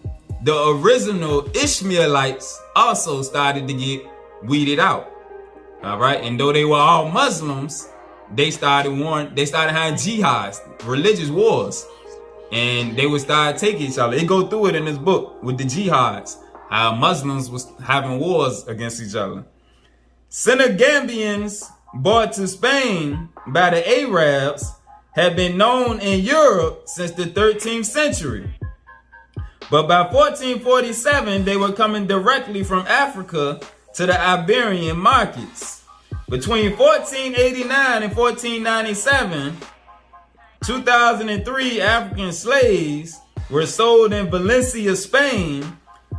the original Ishmaelites also started to get weeded out. All right, and though they were all Muslims, they started having jihads, religious wars, and they would start taking each other. They go through it in this book with the jihads, how Muslims was having wars against each other. Senegambians brought to Spain by the Arabs had been known in Europe since the 13th century. But by 1447, they were coming directly from Africa to the Iberian markets. Between 1489 and 1497, 2003 African slaves were sold in Valencia, Spain,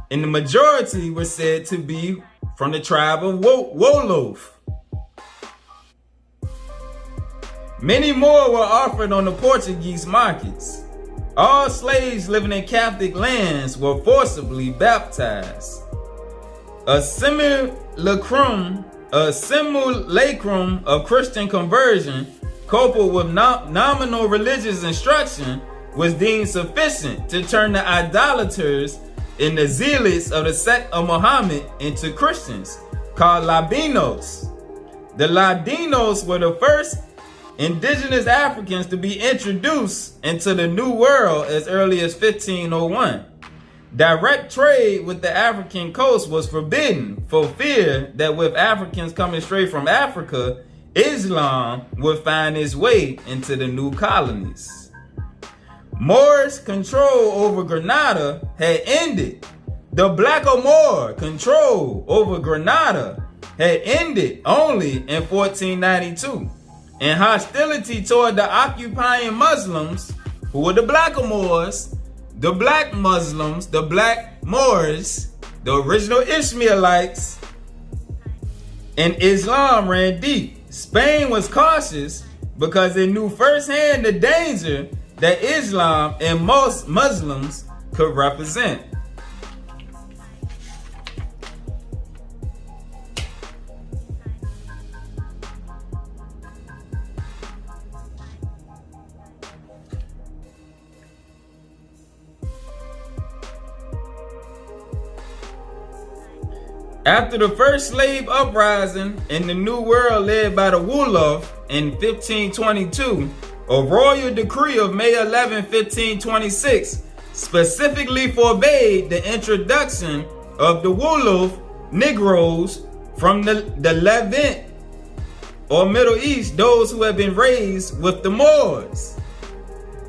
and the majority were said to be from the tribe of Wolof. Many more were offered on the Portuguese markets. All slaves living in Catholic lands were forcibly baptized. A simulacrum of Christian conversion, coupled with nominal religious instruction, was deemed sufficient to turn the idolaters and the zealots of the sect of Muhammad into Christians, called Ladinos. The Ladinos were the first indigenous Africans to be introduced into the New World as early as 1501. Direct trade with the African coast was forbidden for fear that with Africans coming straight from Africa, Islam would find its way into the new colonies. Moorish control over Grenada had ended. The Blackamoor control over Grenada had ended only in 1492. And hostility toward the occupying Muslims, who were the Blackamoors, the Black Muslims, the Black Moors, the original Ishmaelites, and Islam ran deep. Spain was cautious because it knew firsthand the danger that Islam and most Muslims could represent. After the first slave uprising in the New World led by the Wolof in 1522, a royal decree of May 11, 1526 specifically forbade the introduction of the Wolof Negroes from the Levant or Middle East, those who had been raised with the Moors.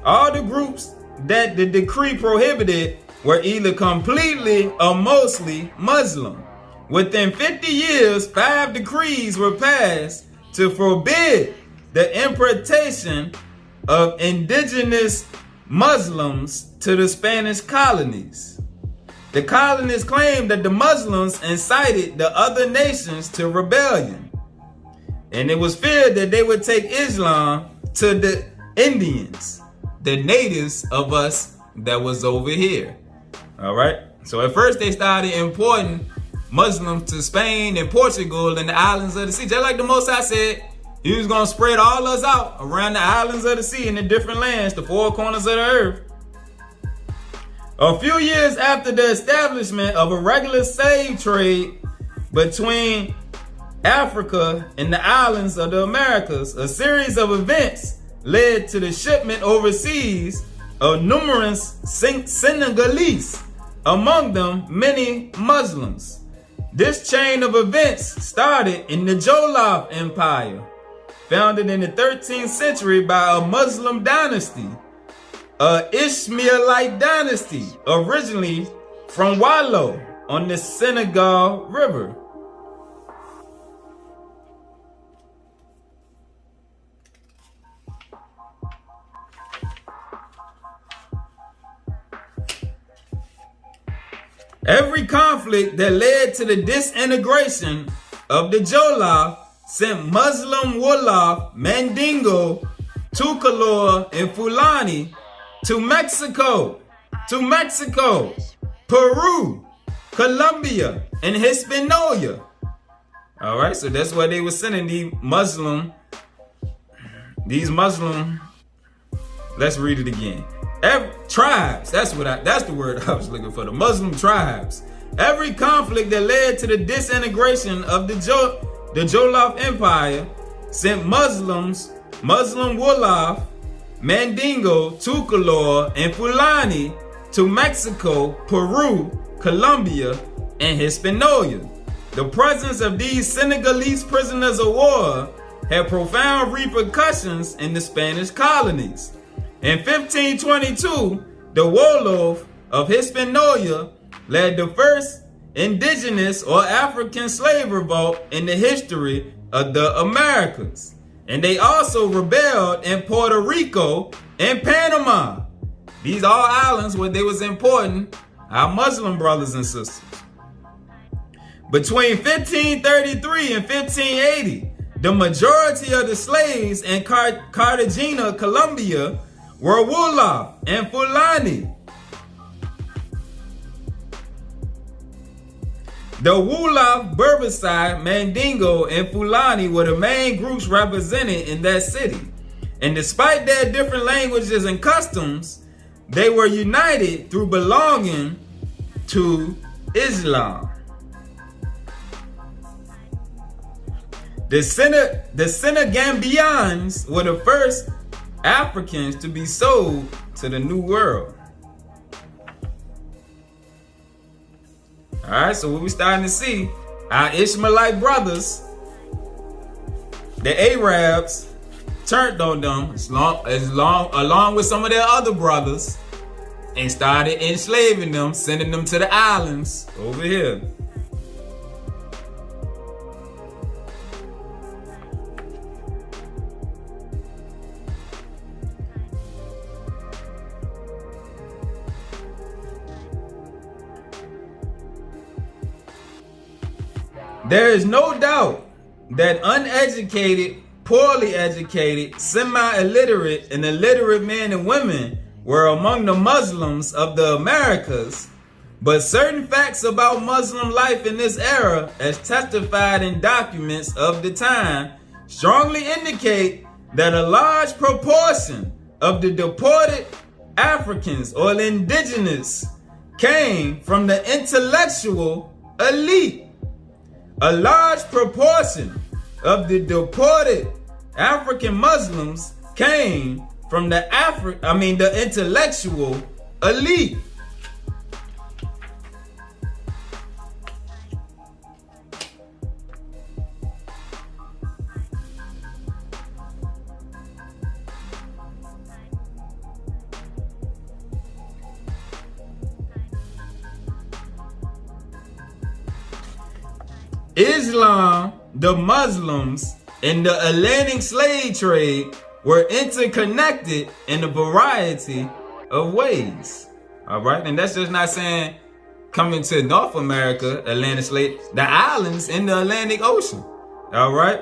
All the groups that the decree prohibited were either completely or mostly Muslim. Within 50 years, 5 decrees were passed to forbid the importation of indigenous Muslims to the Spanish colonies. The colonists claimed that the Muslims incited the other nations to rebellion, and it was feared that they would take Islam to the Indians, the natives of us that was over here. All right. So at first they started importing Muslims to Spain and Portugal and the islands of the sea. Just like the Most High said, he was going to spread all us out around the islands of the sea in the different lands, the 4 corners of the earth. A few years after the establishment of a regular slave trade between Africa and the islands of the Americas, a series of events led to the shipment overseas of numerous Senegalese, among them many Muslims. This chain of events started in the Jollof Empire, founded in the 13th century by a Muslim dynasty, an Ishmaelite dynasty, originally from Wallo on the Senegal River. Every conflict that led to the disintegration of the Jollof sent Muslim Wolof, Mandingo, Tucolor, and Fulani to Mexico, Peru, Colombia, and Hispaniola. All right, so that's why they were sending these Muslim, let's read it again. Tribes, that's the word I was looking for, the Muslim tribes. Every conflict that led to the disintegration of the Jollof Empire sent Muslim Wolof, Mandingo, Tucolor, and Fulani to Mexico, Peru, Colombia, and Hispaniola. The presence of these Senegalese prisoners of war had profound repercussions in the Spanish colonies. In 1522, the Wolof of Hispaniola led the first indigenous or African slave revolt in the history of the Americas. And they also rebelled in Puerto Rico and Panama. These are islands where they was importing our Muslim brothers and sisters. Between 1533 and 1580, the majority of the slaves in Cartagena, Colombia, were Wolof and Fulani. The Wolof, Berberi, Mandingo, and Fulani were the main groups represented in that city. And despite their different languages and customs, they were united through belonging to Islam. The Senegambians were the first Africans to be sold to the New World. right, so what we starting to see, our Ishmaelite brothers, the Arabs, turned on them along with some of their other brothers, and started enslaving them, sending them to the islands over here. There is no doubt that uneducated, poorly educated, semi-illiterate, and illiterate men and women were among the Muslims of the Americas, but certain facts about Muslim life in this era, as testified in documents of the time, strongly indicate that a large proportion of the deported Africans or the indigenous came from the intellectual elite. A large proportion of the deported African Muslims came from the intellectual elite. Islam, the Muslims, and the Atlantic slave trade were interconnected in a variety of ways. All right, and that's just not saying coming to North America, Atlantic slave, the islands in the Atlantic Ocean. All right,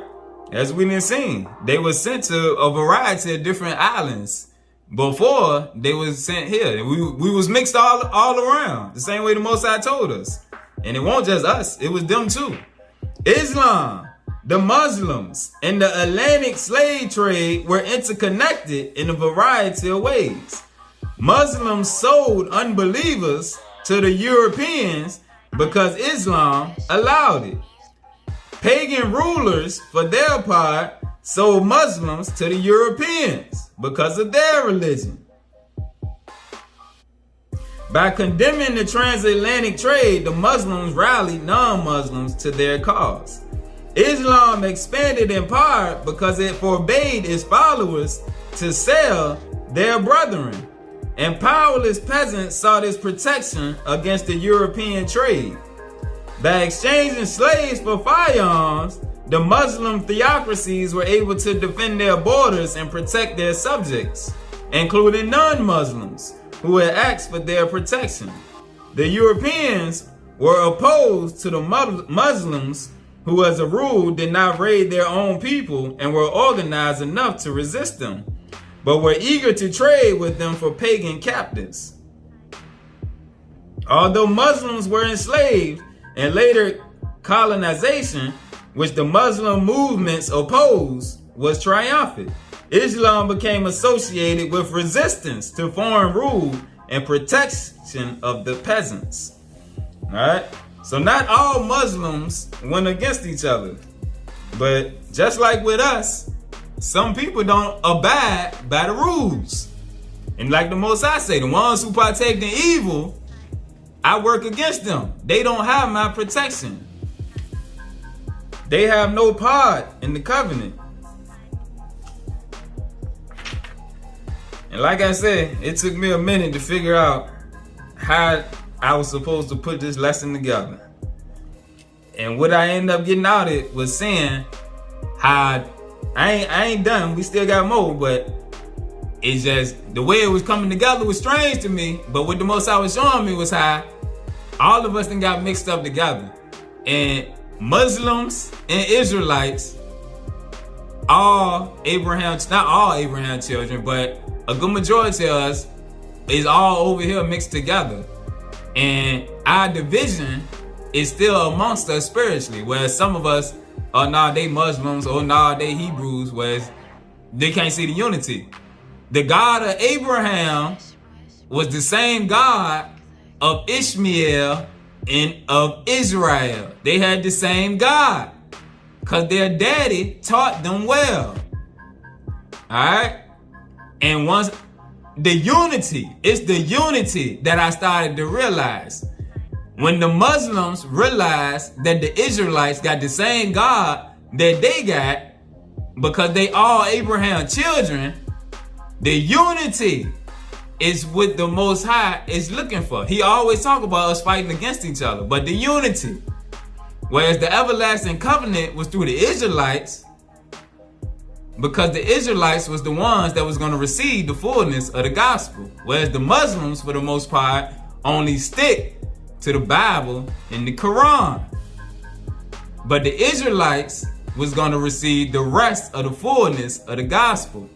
as we been seeing, they were sent to a variety of different islands before they was sent here. We was mixed all around, the same way the Most High told us. And it wasn't just us, it was them too. Islam, the Muslims, and the Atlantic slave trade were interconnected in a variety of ways. Muslims sold unbelievers to the Europeans because Islam allowed it. Pagan rulers, for their part, sold Muslims to the Europeans because of their religion. By condemning the transatlantic trade, the Muslims rallied non-Muslims to their cause. Islam expanded in part because it forbade its followers to sell their brethren, and powerless peasants sought its protection against the European trade. By exchanging slaves for firearms, the Muslim theocracies were able to defend their borders and protect their subjects, including non-Muslims who had asked for their protection. The Europeans were opposed to the Muslims who, as a rule, did not raid their own people and were organized enough to resist them, but were eager to trade with them for pagan captives. Although Muslims were enslaved and later colonization, which the Muslim movements opposed, was triumphant, Islam became associated with resistance to foreign rule and protection of the peasants. All right? So not all Muslims went against each other. But just like with us, some people don't abide by the rules. And like the Most High say, the ones who partake in evil, I work against them. They don't have my protection. They have no part in the covenant. And like I said, it took me a minute to figure out how I was supposed to put this lesson together. And what I ended up getting out of it was saying how I ain't done. We still got more, but it's just the way it was coming together was strange to me. But what the Most High was showing me was how all of us then got mixed up together. And Muslims and Israelites, not all Abraham children, but a good majority of us is all over here mixed together. And our division is still amongst us spiritually, whereas some of us are they Muslims, or they Hebrews, whereas they can't see the unity. The God of Abraham was the same God of Ishmael and of Israel. They had the same God because their daddy taught them well. Alright? And it's the unity that I started to realize. When the Muslims realized that the Israelites got the same God that they got, because they all Abraham children, the unity is what the Most High is looking for. He always talk about us fighting against each other, but the unity. Whereas the everlasting covenant was through the Israelites, because the Israelites was the ones that was going to receive the fullness of the gospel. Whereas the Muslims, for the most part, only stick to the Bible and the Quran. But the Israelites was going to receive the rest of the fullness of the gospel.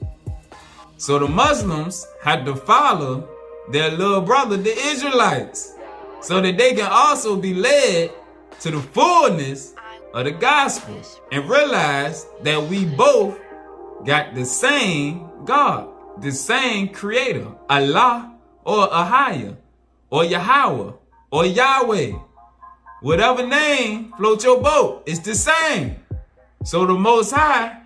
So the Muslims had to follow their little brother, the Israelites, so that they can also be led to the fullness of the gospel and realize that we both got the same God, the same creator, Allah or Ahaya or Yahweh or Yahweh. Whatever name float your boat, it's the same. So the Most High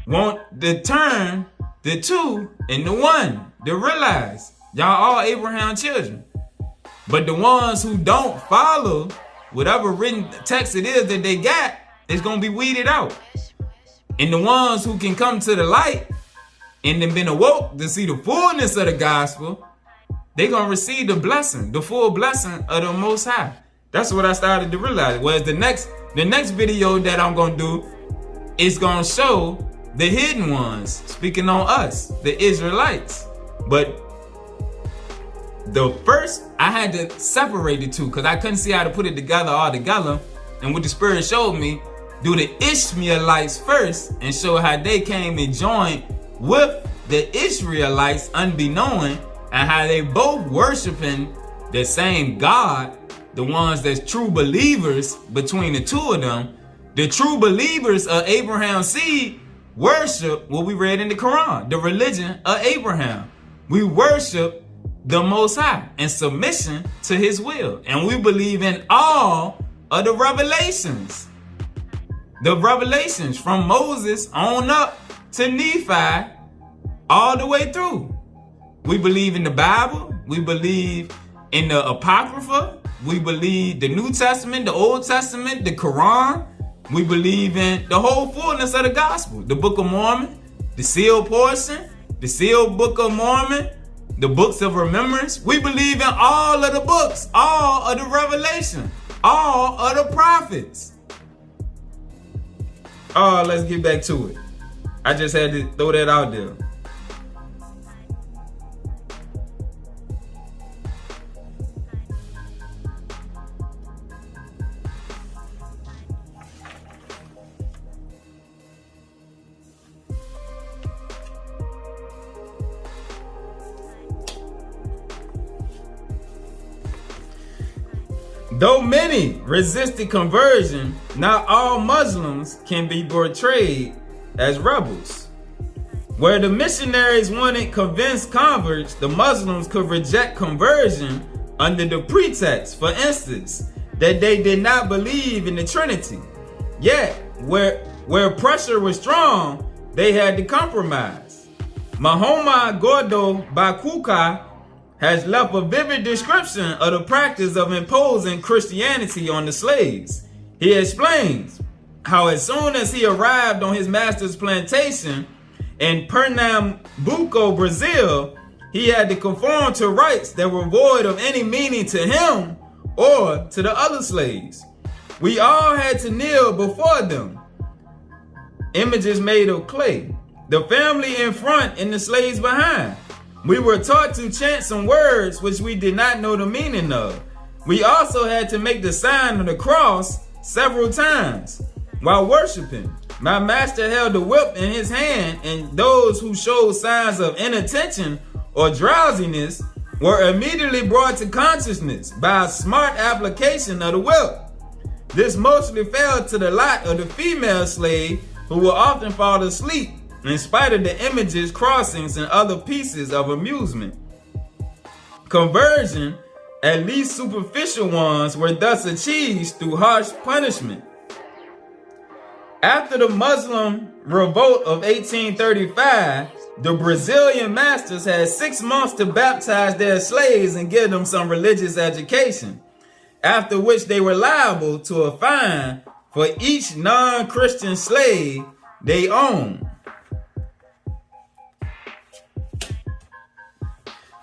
want to turn the two into one, to realize y'all all Abraham children. But the ones who don't follow whatever written text it is that they got is going to be weeded out. And the ones who can come to the light and then been awoke to see the fullness of the gospel, they're going to receive the blessing, the full blessing of the Most High. That's what I started to realize. Whereas the next video that I'm going to do is going to show the hidden ones, speaking on us, the Israelites. But the first, I had to separate the two because I couldn't see how to put it together all together. And what the Spirit showed me, do the Ishmaelites first and show how they came and joined with the Israelites unbeknown, and how they both worshiping the same God, the ones that's true believers between the two of them. The true believers of Abraham's seed worship what we read in the Quran, the religion of Abraham. We worship the Most High in submission to his will. And we believe in all of the revelations. The revelations from Moses on up to Nephi, all the way through. We believe in the Bible. We believe in the Apocrypha. We believe the New Testament, the Old Testament, the Quran. We believe in the whole fullness of the gospel. The Book of Mormon, the sealed portion, the sealed Book of Mormon, the books of remembrance. We believe in all of the books, all of the revelation, all of the prophets. Oh, let's get back to it. I just had to throw that out there. Though many resisted conversion, not all Muslims can be portrayed as rebels. Where the missionaries wanted convinced converts, the Muslims could reject conversion under the pretext, for instance, that they did not believe in the Trinity. Yet, where pressure was strong, they had to compromise. Muhammad Gordo Bakuka has left a vivid description of the practice of imposing Christianity on the slaves. He explains how as soon as he arrived on his master's plantation in Pernambuco, Brazil, he had to conform to rites that were void of any meaning to him or to the other slaves. We all had to kneel before them, images made of clay, the family in front and the slaves behind. We were taught to chant some words which we did not know the meaning of. We also had to make the sign of the cross several times while worshiping. My master held a whip in his hand, and those who showed signs of inattention or drowsiness were immediately brought to consciousness by a smart application of the whip. This mostly fell to the lot of the female slave, who would often fall asleep in spite of the images, crossings, and other pieces of amusement. Conversion, at least superficial ones, were thus achieved through harsh punishment. After the Muslim revolt of 1835, the Brazilian masters had 6 months to baptize their slaves and give them some religious education. after which they were liable to a fine for each non-Christian slave they owned.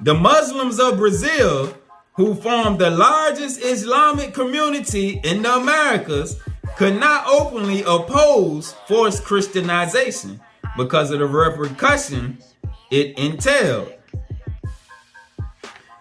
The Muslims of Brazil, who formed the largest Islamic community in the Americas, could not openly oppose forced Christianization because of the repercussion it entailed.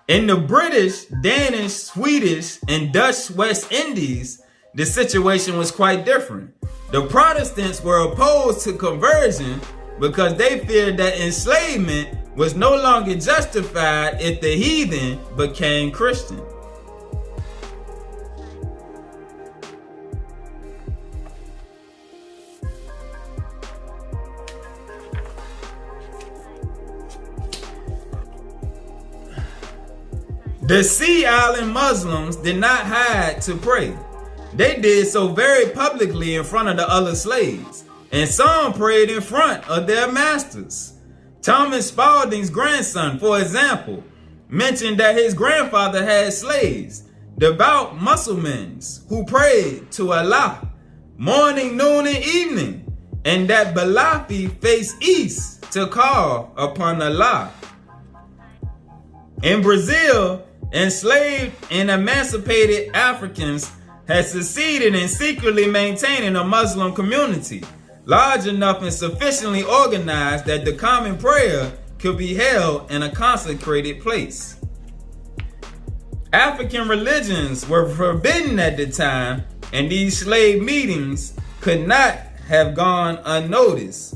In the British, Danish, Swedish, and Dutch West Indies, the situation was quite different. The Protestants were opposed to conversion because they feared that enslavement was no longer justified if the heathen became Christian. The Sea Island Muslims did not hide to pray. They did so very publicly in front of the other slaves, and some prayed in front of their masters. Thomas Spalding's grandson, for example, mentioned that his grandfather had slaves, devout Muslims, who prayed to Allah morning, noon, and evening, and that Balafi faced east to call upon Allah. In Brazil, enslaved and emancipated Africans had succeeded in secretly maintaining a Muslim community large enough and sufficiently organized that the common prayer could be held in a consecrated place. African religions were forbidden at the time, and these slave meetings could not have gone unnoticed.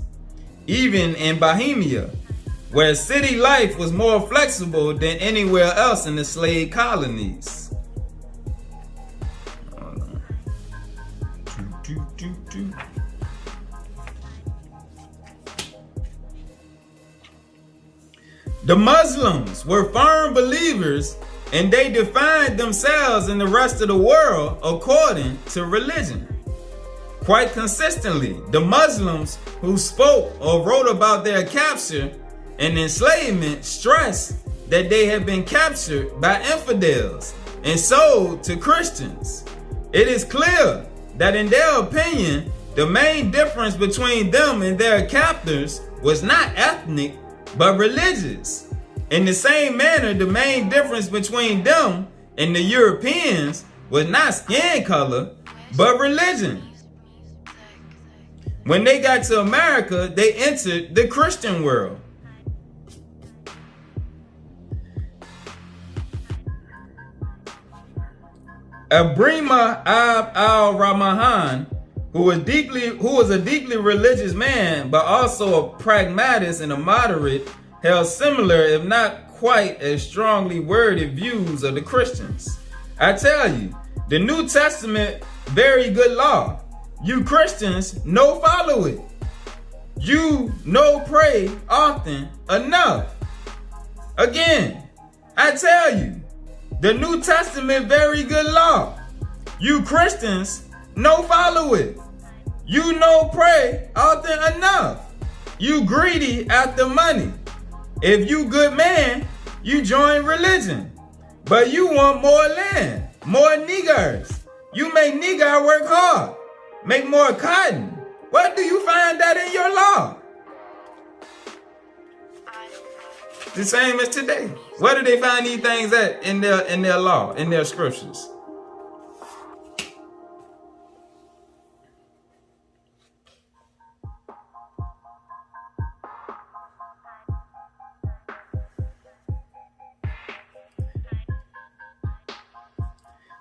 Even in Bohemia, where city life was more flexible than anywhere else in the slave colonies. The Muslims were firm believers, and they defined themselves in the rest of the world according to religion. Quite consistently, the Muslims who spoke or wrote about their capture and enslavement stressed that they had been captured by infidels and sold to Christians. It is clear that in their opinion, the main difference between them and their captors was not ethnic, but religious. In the same manner, the main difference between them and the Europeans was not skin color, but religion. When they got to America, they entered the Christian world. Abrima Ab al-Rahman, who was a deeply religious man, but also a pragmatist and a moderate, held similar, if not quite as strongly worded views of the Christians. I tell you, the New Testament, very good law. You Christians no follow it. You no pray often enough. Again, I tell you, the New Testament, very good law. You Christians no follow it. You no pray often enough. You greedy after money. If you good man, you join religion. But you want more land, more niggers. You make nigger work hard, make more cotton. Where do you find that in your law? The same as today. Where do they find these things at in their law, in their scriptures?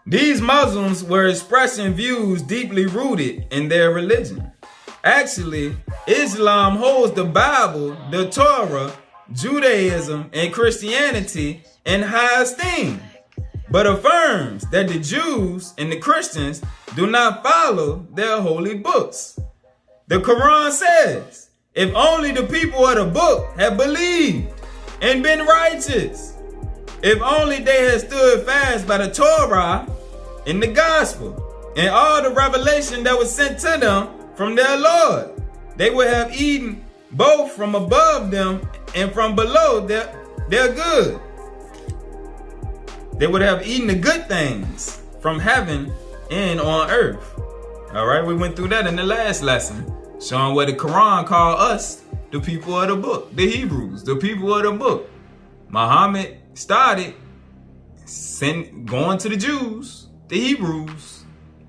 These Muslims were expressing views deeply rooted in their religion. Actually, Islam holds the Bible, the Torah, Judaism, and Christianity in high esteem, but affirms that the Jews and the Christians do not follow their holy books. The Quran says, if only the people of the book had believed and been righteous, if only they had stood fast by the Torah and the gospel and all the revelation that was sent to them from their Lord, they would have eaten both from above them and from below their good. They would have eaten the good things from heaven and on earth. All right, we went through that in the last lesson, showing what the Quran called us, the people of the book, the Hebrews, the people of the book. Muhammad started going to the Jews, the Hebrews.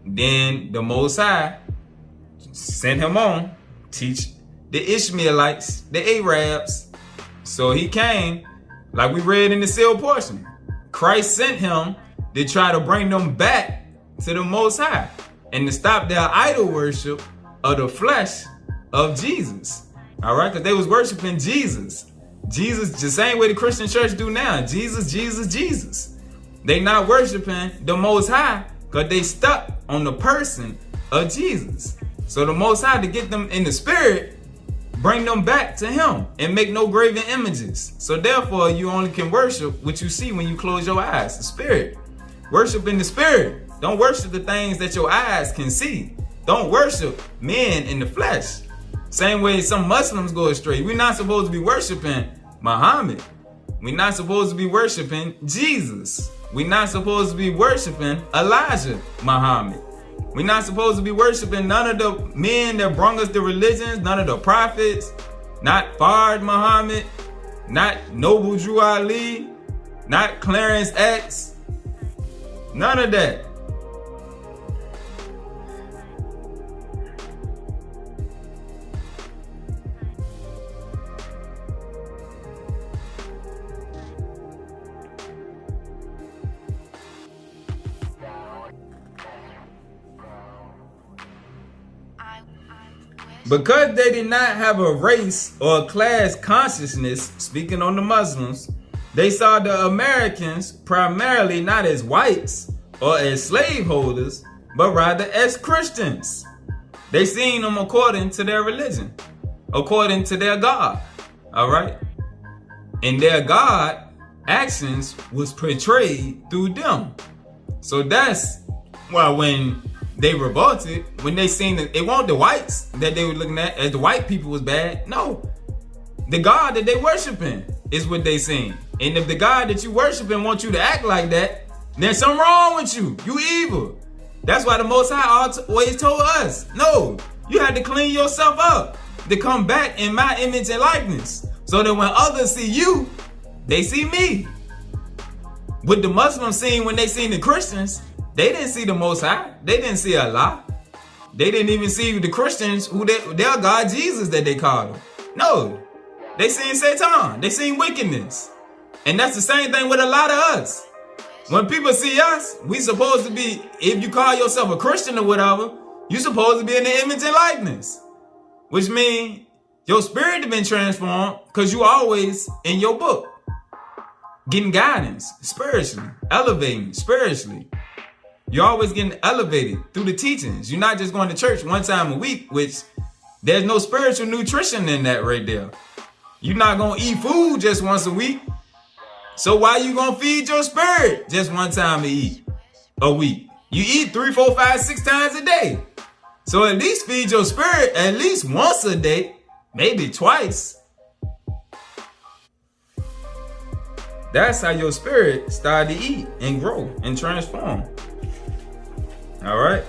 Then the Most High sent him on, teach the Ishmaelites, the Arabs. So he came, like we read in the sealed portion. Christ sent him to try to bring them back to the Most High and to stop their idol worship of the flesh of Jesus. All right, because they was worshiping Jesus. Jesus, the same way the Christian church do now. Jesus, Jesus, Jesus. They not worshiping the Most High because they stuck on the person of Jesus. So the Most High, to get them in the spirit, bring them back to him and make no graven images. So therefore, you only can worship what you see when you close your eyes, the spirit. Worship in the spirit. Don't worship the things that your eyes can see. Don't worship men in the flesh. Same way some Muslims go astray. We're not supposed to be worshiping Muhammad. We're not supposed to be worshiping Jesus. We're not supposed to be worshiping Elijah Muhammad. We're not supposed to be worshiping none of the men that brought us the religions, none of the prophets, not Fard Muhammad, not Noble Drew Ali, not Clarence X, none of that. Because they did not have a race or a class consciousness, speaking on the Muslims, they saw the Americans primarily not as whites or as slaveholders, but rather as Christians. They seen them according to their religion, according to their God, all right? And their God actions was portrayed through them. So that's why when they revolted, when they seen that it wasn't the whites that they were looking at as the white people was bad. No, the God that they worshiping is what they seen. And if the God that you worshiping wants you to act like that, then something wrong with you. You evil. That's why the Most High always told us, no, you had to clean yourself up to come back in my image and likeness, so that when others see you, they see me. What the Muslims seen when they seen the Christians, they didn't see the Most High. They didn't see Allah. They didn't even see the Christians, who their God Jesus that they called them. No, they seen Satan. They seen wickedness. And that's the same thing with a lot of us. When people see us, we supposed to be, if you call yourself a Christian or whatever, you supposed to be in the image and likeness. Which means your spirit has been transformed because you always in your book. Getting guidance spiritually, elevating spiritually. You're always getting elevated through the teachings. You're not just going to church one time a week, which there's no spiritual nutrition in that right there. You're not going to eat food just once a week. So why you going to feed your spirit just one time a week? You eat 3, 4, 5, 6 times a day. So at least feed your spirit at least once a day, maybe twice. That's how your spirit start to eat and grow and transform. All right.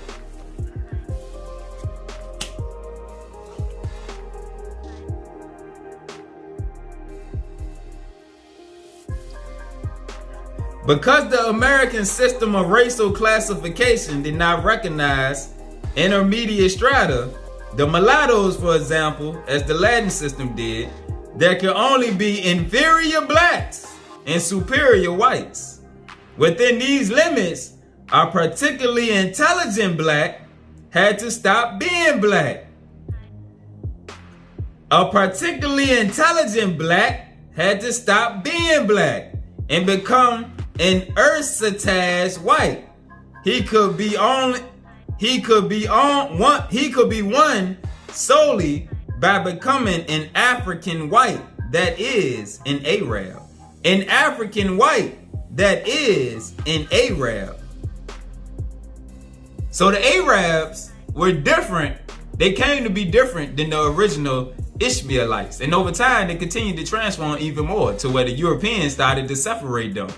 Because the American system of racial classification did not recognize intermediate strata, the mulattoes, for example, as the Latin system did, there could only be inferior blacks and superior whites. Within these limits, a particularly intelligent black had to stop being black. A particularly intelligent black had to stop being black and become an ersatz white. He could be one solely by becoming an African white, that is an Arab. An African white, that is an Arab. So the Arabs were different. They came to be different than the original Ishmaelites. And over time, they continued to transform even more to where the Europeans started to separate them.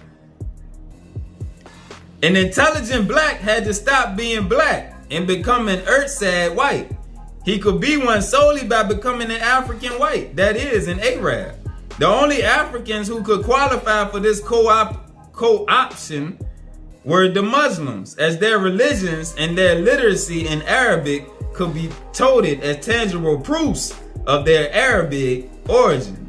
An intelligent black had to stop being black and become an earth-sad white. He could be one solely by becoming an African white, that is, an Arab. The only Africans who could qualify for this co-option were the Muslims, as their religions and their literacy in Arabic could be touted as tangible proofs of their Arabic origin.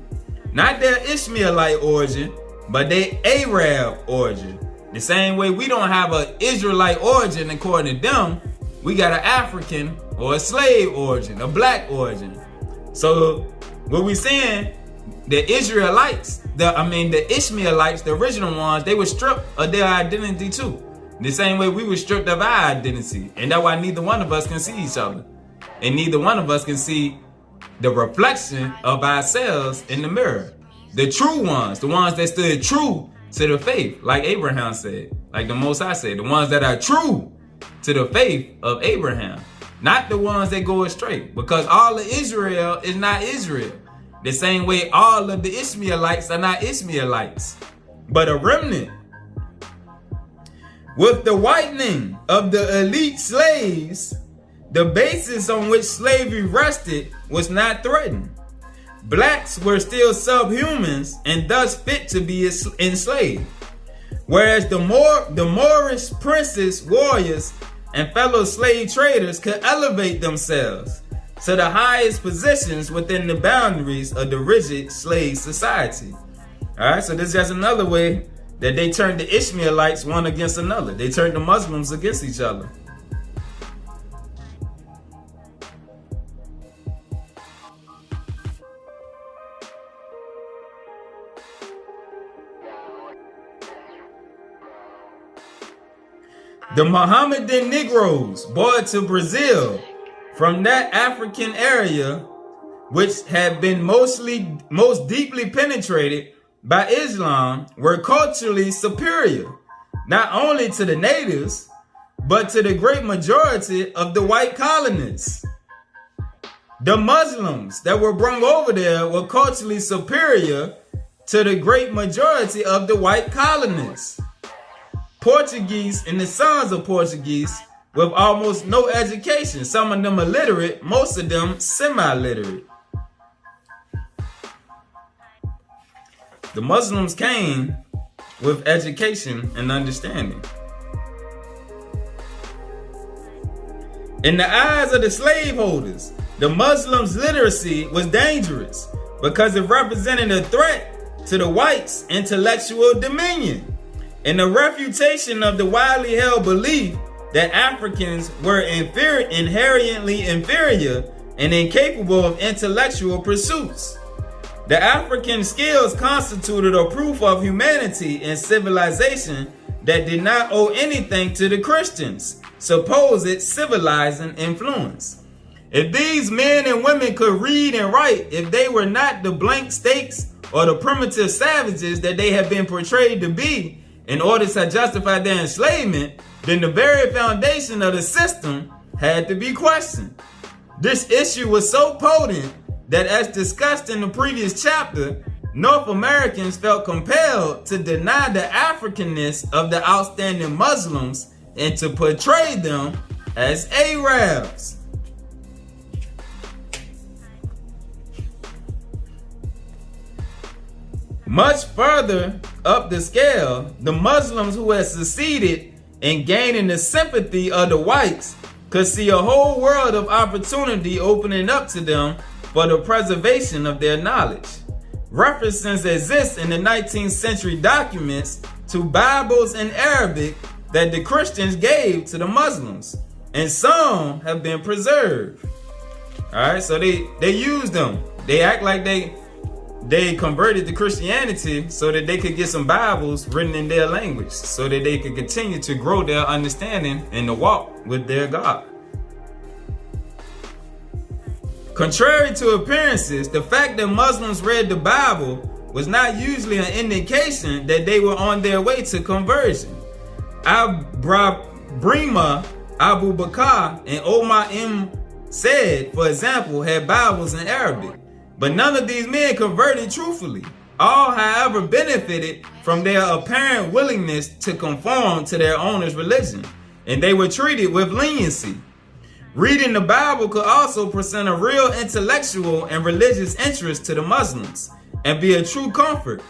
Not their Ishmaelite origin, but their Arab origin. The same way we don't have an Israelite origin according to them, we got an African or a slave origin, a black origin. So what we saying, the Israelites, the Ishmaelites, the original ones, they were stripped of their identity too. The same way we were stripped of our identity. And that's why neither one of us can see each other. And neither one of us can see the reflection of ourselves in the mirror. The true ones, the ones that stood true to the faith, like Abraham said, like the Most High said, the ones that are true to the faith of Abraham, not the ones that go astray, because all of Israel is not Israel. The same way all of the Ishmaelites are not Ishmaelites, but a remnant. With the whitening of the elite slaves, the basis on which slavery rested was not threatened. Blacks were still subhumans and thus fit to be enslaved. Whereas the Moorish princes, warriors, and fellow slave traders could elevate themselves to the highest positions within the boundaries of the rigid slave society. All right, so this is just another way that they turned the Ishmaelites one against another. They turned the Muslims against each other. The Mohammedan Negroes brought to Brazil from that African area, which had been most deeply penetrated by Islam, were culturally superior, not only to the natives, but to the great majority of the white colonists. The Muslims that were brought over there were culturally superior to the great majority of the white colonists. Portuguese and the sons of Portuguese with almost no education. Some of them illiterate, most of them semi-literate. The Muslims came with education and understanding. In the eyes of the slaveholders, the Muslims' literacy was dangerous because it represented a threat to the whites' intellectual dominion, and a refutation of the widely held belief that Africans were inherently inferior and incapable of intellectual pursuits. The African skills constituted a proof of humanity and civilization that did not owe anything to the Christians' supposed civilizing influence. If these men and women could read and write, if they were not the blank stakes or the primitive savages that they have been portrayed to be, in order to justify their enslavement, then the very foundation of the system had to be questioned. This issue was so potent that, as discussed in the previous chapter, North Americans felt compelled to deny the Africanness of the outstanding Muslims and to portray them as Arabs. Much further up the scale, the Muslims who had succeeded in gaining the sympathy of the whites could see a whole world of opportunity opening up to them for the preservation of their knowledge. References exist in the 19th century documents to Bibles in Arabic that the Christians gave to the Muslims, and some have been preserved. All right, so they used them. They act like they converted to Christianity so that they could get some Bibles written in their language, so that they could continue to grow their understanding and to walk with their God. Contrary to appearances, the fact that Muslims read the Bible was not usually an indication that they were on their way to conversion. Brima, Abu Bakr, and Omar M. Said, for example, had Bibles in Arabic. But none of these men converted truthfully. All, however, benefited from their apparent willingness to conform to their owner's religion, and they were treated with leniency. Reading the Bible could also present a real intellectual and religious interest to the Muslims and be a true comfort,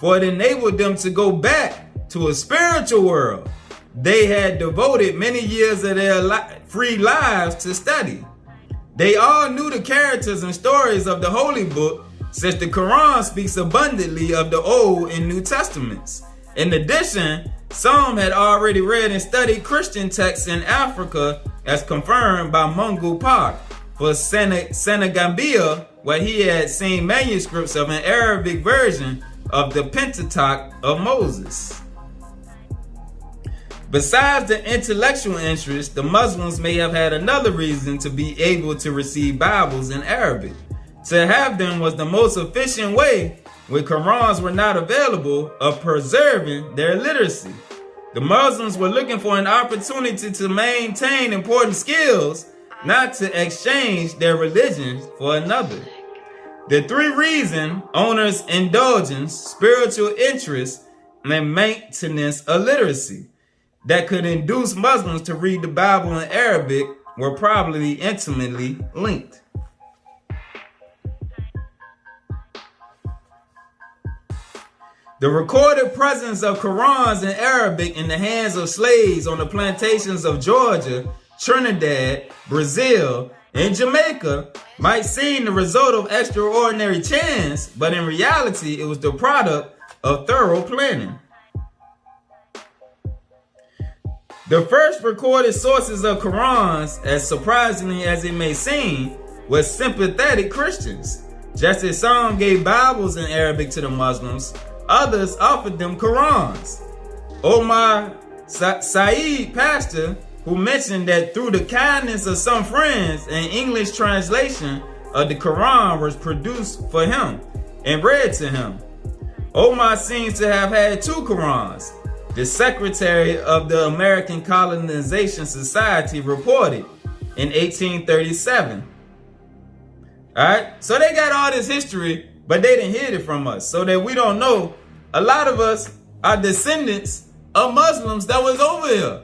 for it enabled them to go back to a spiritual world they had devoted many years of their free lives to study. They all knew the characters and stories of the Holy Book, since the Quran speaks abundantly of the Old and New Testaments. In addition, some had already read and studied Christian texts in Africa, as confirmed by Mungo Park for Senegambia, where he had seen manuscripts of an Arabic version of the Pentateuch of Moses. Besides the intellectual interest, the Muslims may have had another reason to be able to receive Bibles in Arabic. To have them was the most efficient way, when Qurans were not available, of preserving their literacy. The Muslims were looking for an opportunity to maintain important skills, not to exchange their religion for another. The three reasons: owner's indulgence, spiritual interest, and maintenance of literacy, that could induce Muslims to read the Bible in Arabic were probably intimately linked. The recorded presence of Qurans in Arabic in the hands of slaves on the plantations of Georgia, Trinidad, Brazil, and Jamaica might seem the result of extraordinary chance, but in reality it was the product of thorough planning. The first recorded sources of Qurans, as surprisingly as it may seem, were sympathetic Christians. Just as some gave Bibles in Arabic to the Muslims, others offered them Qurans. Omar Said, pastor, who mentioned that through the kindness of some friends, an English translation of the Quran was produced for him and read to him. Omar seems to have had two Qurans. The secretary of the American Colonization Society reported in 1837. Alright, so they got all this history, but they didn't hid it from us, so that we don't know. A lot of us are descendants of Muslims that was over here.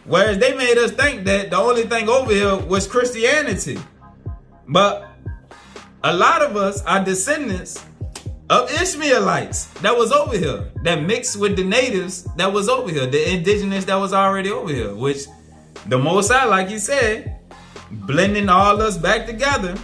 Whereas they made us think that the only thing over here was Christianity. But a lot of us are descendants of Ishmaelites that was over here, that mixed with the natives that was over here, the indigenous that was already over here, which the Most High, like he said, blending all us back together.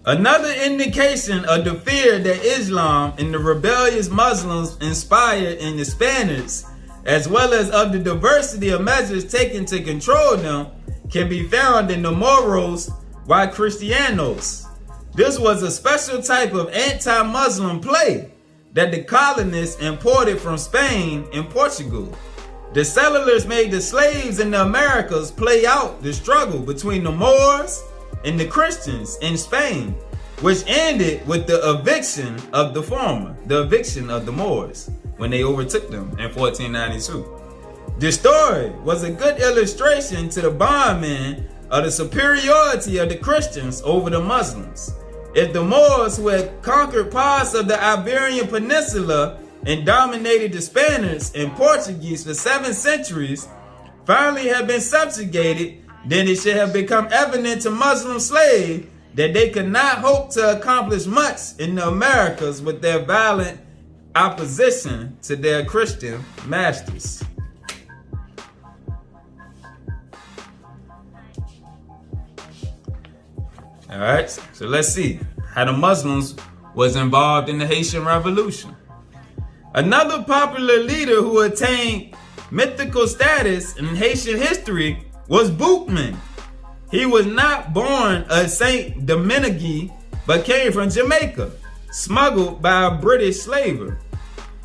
Another indication of the fear that Islam and the rebellious Muslims inspired in the Spaniards, as well as of the diversity of measures taken to control them, can be found in the Moros y Cristianos. This was a special type of anti-Muslim play that the colonists imported from Spain and Portugal. The settlers made the slaves in the Americas play out the struggle between the Moors and the Christians in Spain, which ended with the eviction of the former, the eviction of the Moors, when they overtook them in 1492. This story was a good illustration to the bondmen of the superiority of the Christians over the Muslims. If the Moors, who had conquered parts of the Iberian Peninsula and dominated the Spaniards and Portuguese for 7 centuries, finally had been subjugated, then it should have become evident to Muslim slaves that they could not hope to accomplish much in the Americas with their violent opposition to their Christian masters. All right, so let's see how the Muslims was involved in the Haitian Revolution. Another popular leader who attained mythical status in Haitian history was Boukman. He was not born a Saint Domingue, but came from Jamaica, smuggled by a British slaver.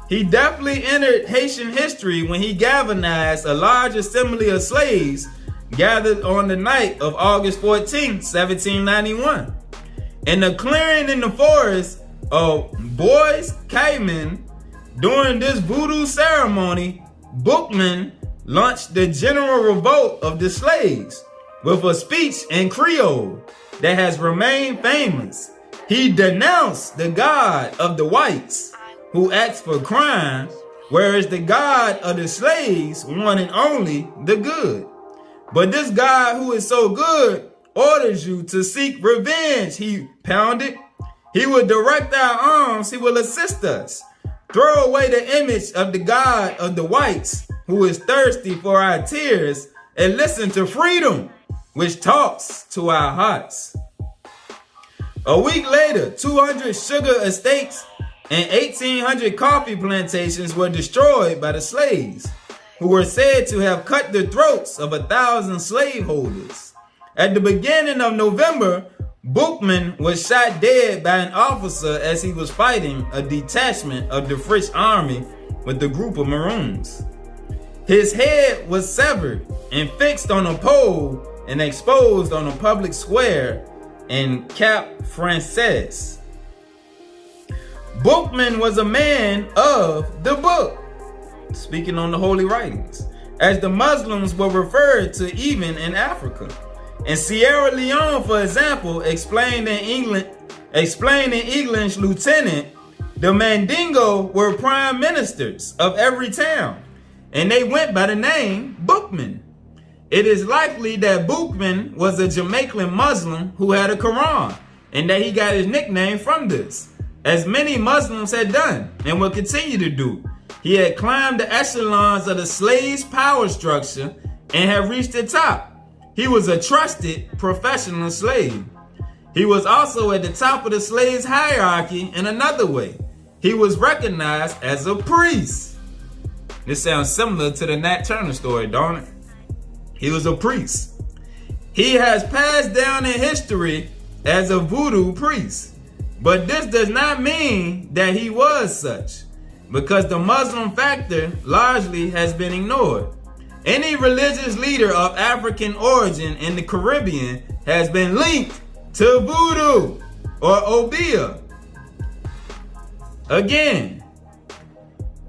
He definitely entered Haitian history when he galvanized a large assembly of slaves gathered on the night of August 14, 1791. In a clearing in the forest of Bois Cayman, during this voodoo ceremony, Bookman launched the general revolt of the slaves with a speech in Creole that has remained famous. He denounced the God of the whites who acts for crime, whereas the God of the slaves wanted only the good. But this God who is so good orders you to seek revenge, he pounded. He will direct our arms, he will assist us. Throw away the image of the God of the whites who is thirsty for our tears, and listen to freedom, which talks to our hearts. A week later, 200 sugar estates and 1,800 coffee plantations were destroyed by the slaves, who were said to have cut the throats of 1,000 slaveholders. At the beginning of November, Bookman was shot dead by an officer as he was fighting a detachment of the French army with a group of Maroons. His head was severed and fixed on a pole and exposed on a public square in Cap Français. Bookman was a man of the book, speaking on the holy writings, as the Muslims were referred to even in Africa. In Sierra Leone, for example, explained in English lieutenant, the Mandingo were prime ministers of every town, and they went by the name Bookman. It is likely that Bookman was a Jamaican Muslim who had a Quran, and that he got his nickname from this, as many Muslims had done and will continue to do. He had climbed the echelons of the slave's power structure and had reached the top. He was a trusted professional slave. He was also at the top of the slave's hierarchy in another way. He was recognized as a priest. This sounds similar to the Nat Turner story, don't it? He was a priest. He has passed down in history as a voodoo priest. But this does not mean that he was such, because the Muslim factor largely has been ignored. Any religious leader of African origin in the Caribbean has been linked to voodoo or obeah. Again,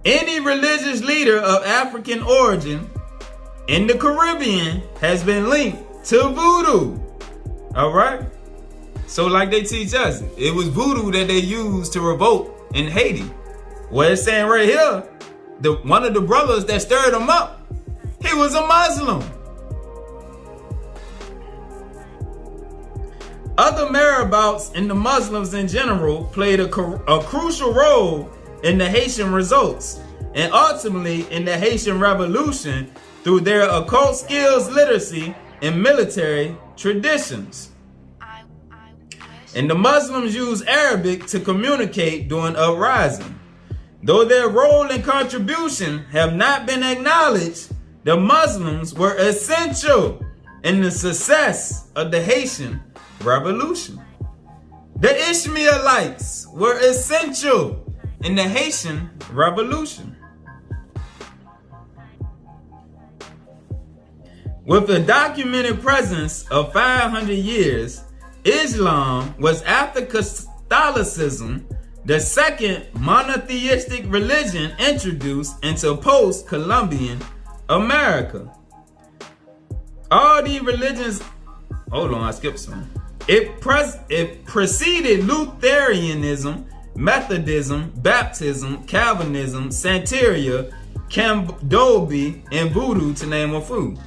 any religious leader of African origin in the Caribbean has been linked to voodoo. All right? So like they teach us, it was voodoo that they used to revolt in Haiti. Well, it's saying right here, one of the brothers that stirred them up, he was a Muslim. Other marabouts and the Muslims in general played a crucial role in the Haitian results and ultimately in the Haitian Revolution through their occult skills, literacy, and military traditions. And the Muslims used Arabic to communicate during uprising. Though their role and contribution have not been acknowledged, the Muslims were essential in the success of the Haitian Revolution. The Ishmaelites were essential in the Haitian Revolution. With a documented presence of 500 years, Islam was, after Catholicism, the second monotheistic religion introduced into post-Columbian America. All these religions, hold on, I skipped some. It preceded Lutheranism, Methodism, Baptism, Calvinism, Santeria, Cambobi, and Voodoo, to name a few.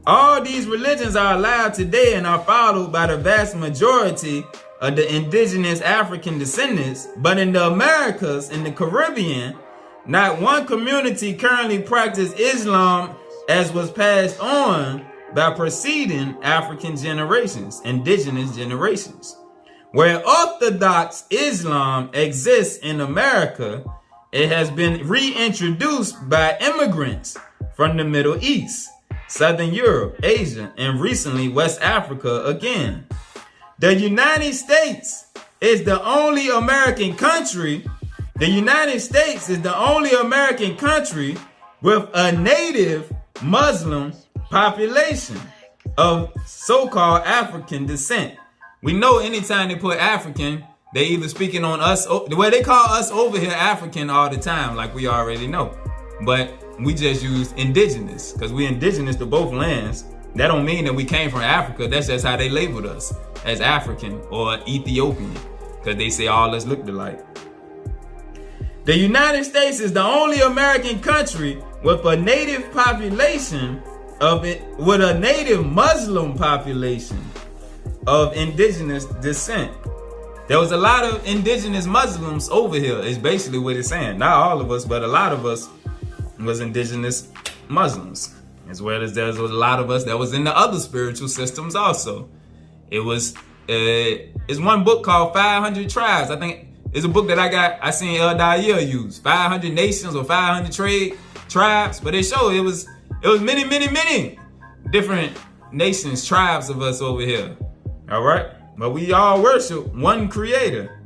All these religions are alive today and are followed by the vast majority of the indigenous African descendants, but in the Americas and the Caribbean, not one community currently practices Islam as was passed on by preceding African generations, indigenous generations. Where Orthodox Islam exists in America, it has been reintroduced by immigrants from the Middle East, Southern Europe, Asia, and recently West Africa again. The United States is the only American country. The United States is the only American country with a native Muslim population of so-called African descent. We know anytime they put African, they either speaking on us, the way they call us over here African all the time, like we already know. But we just use indigenous because we indigenous to both lands. That don't mean that we came from Africa. That's just how they labeled us, as African or Ethiopian, because they say all us looked alike. The United States is the only American country with a native population with a native Muslim population of indigenous descent. There was a lot of indigenous Muslims over here, is basically what it's saying. Not all of us, but a lot of us was indigenous Muslims, as well as there was a lot of us that was in the other spiritual systems also. It's one book called 500 Tribes. I think it's a book that I seen El Daya use. 500 nations or 500 tribes, but it showed it was many different nations, tribes of us over here. All right, but we all worship one creator,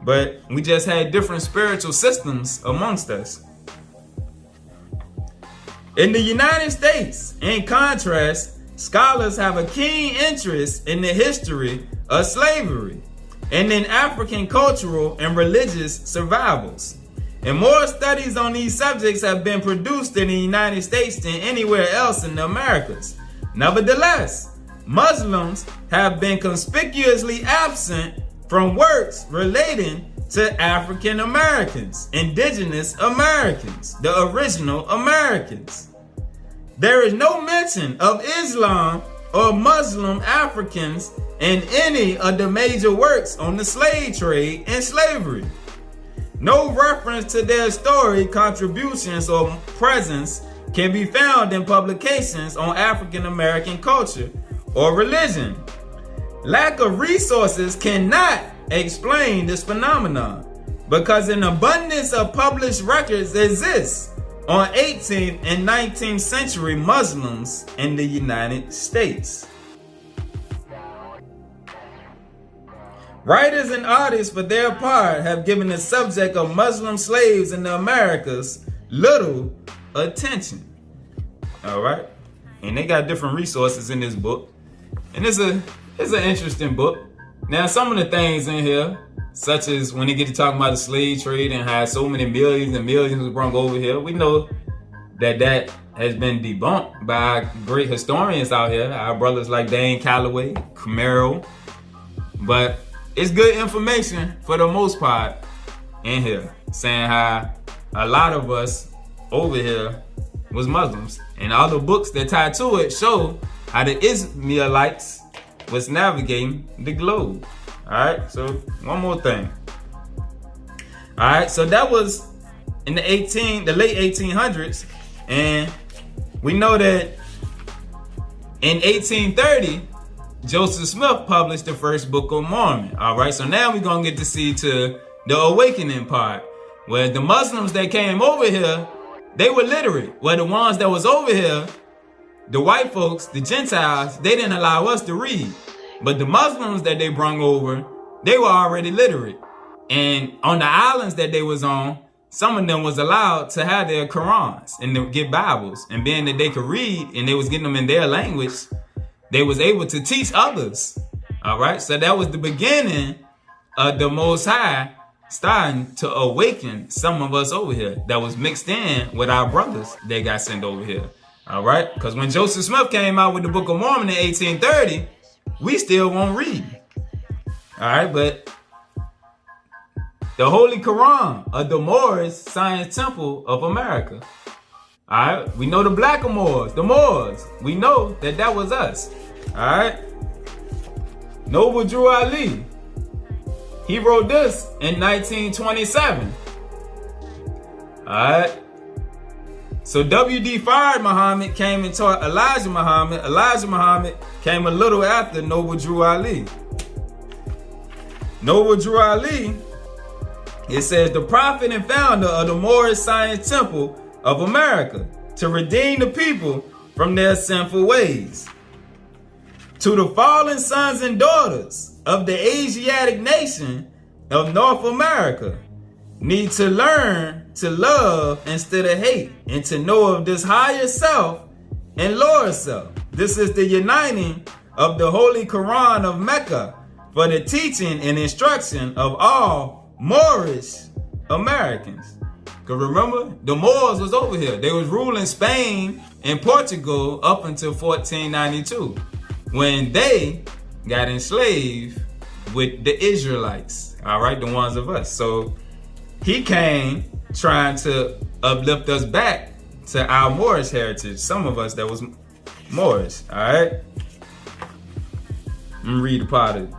but we just had different spiritual systems amongst us. In the United States, in contrast, scholars have a keen interest in the history of slavery and in African cultural and religious survivals. And more studies on these subjects have been produced in the United States than anywhere else in the Americas. Nevertheless, Muslims have been conspicuously absent from works relating to African Americans, indigenous Americans, the original Americans. There is no mention of Islam or Muslim Africans in any of the major works on the slave trade and slavery. No reference to their story, contributions, or presence can be found in publications on African American culture or religion. Lack of resources cannot explain this phenomenon because an abundance of published records exists on 18th and 19th century Muslims in the United States. Writers and artists, for their part, have given the subject of Muslim slaves in the Americas little attention. All right, and they got different resources in this book, and it's an interesting book. Now, some of the things in here, such as when they get to talking about the slave trade and how so many millions and millions was brought over here, we know that has been debunked by great historians out here, our brothers like Dane Calloway, Camaro, but it's good information for the most part in here, saying how a lot of us over here was Muslims. And all the books that tie to it show how the Ishmaelites was navigating the globe. All right, so one more thing. All right, so that was in the late 1800s. And we know that in 1830, Joseph Smith published the first Book of Mormon. All right, so now we're going to get to see to the awakening part, where the Muslims that came over here, they were literate. Where the ones that was over here, the white folks, the Gentiles, they didn't allow us to read. But the Muslims that they brung over, they were already literate. And on the islands that they was on, some of them was allowed to have their Qurans and to get Bibles. And being that they could read and they was getting them in their language, they was able to teach others. All right, so that was the beginning of the Most High starting to awaken some of us over here that was mixed in with our brothers that got sent over here. All right, because when Joseph Smith came out with the Book of Mormon in 1830, we still won't read. All right, but the Holy Quran of the Moorish Science Temple of America. All right, we know the Blackamoors, the Moors. We know that was us. All right, Noble Drew Ali. He wrote this in 1927. All right. So W.D. Fard Muhammad came and taught Elijah Muhammad. Elijah Muhammad came a little after Noble Drew Ali. Noble Drew Ali, it says, the prophet and founder of the Moorish Science Temple of America, to redeem the people from their sinful ways. To the fallen sons and daughters of the Asiatic nation of North America, need to learn to love instead of hate, and to know of this higher self and lower self. This is the uniting of the Holy Quran of Mecca for the teaching and instruction of all Moorish Americans. Because remember, the Moors was over here. They was ruling Spain and Portugal up until 1492, when they got enslaved with the Israelites, all right, the ones of us. So he came trying to uplift us back to our Moorish heritage. Some of us that was Moorish, all right? Let me read the part of it.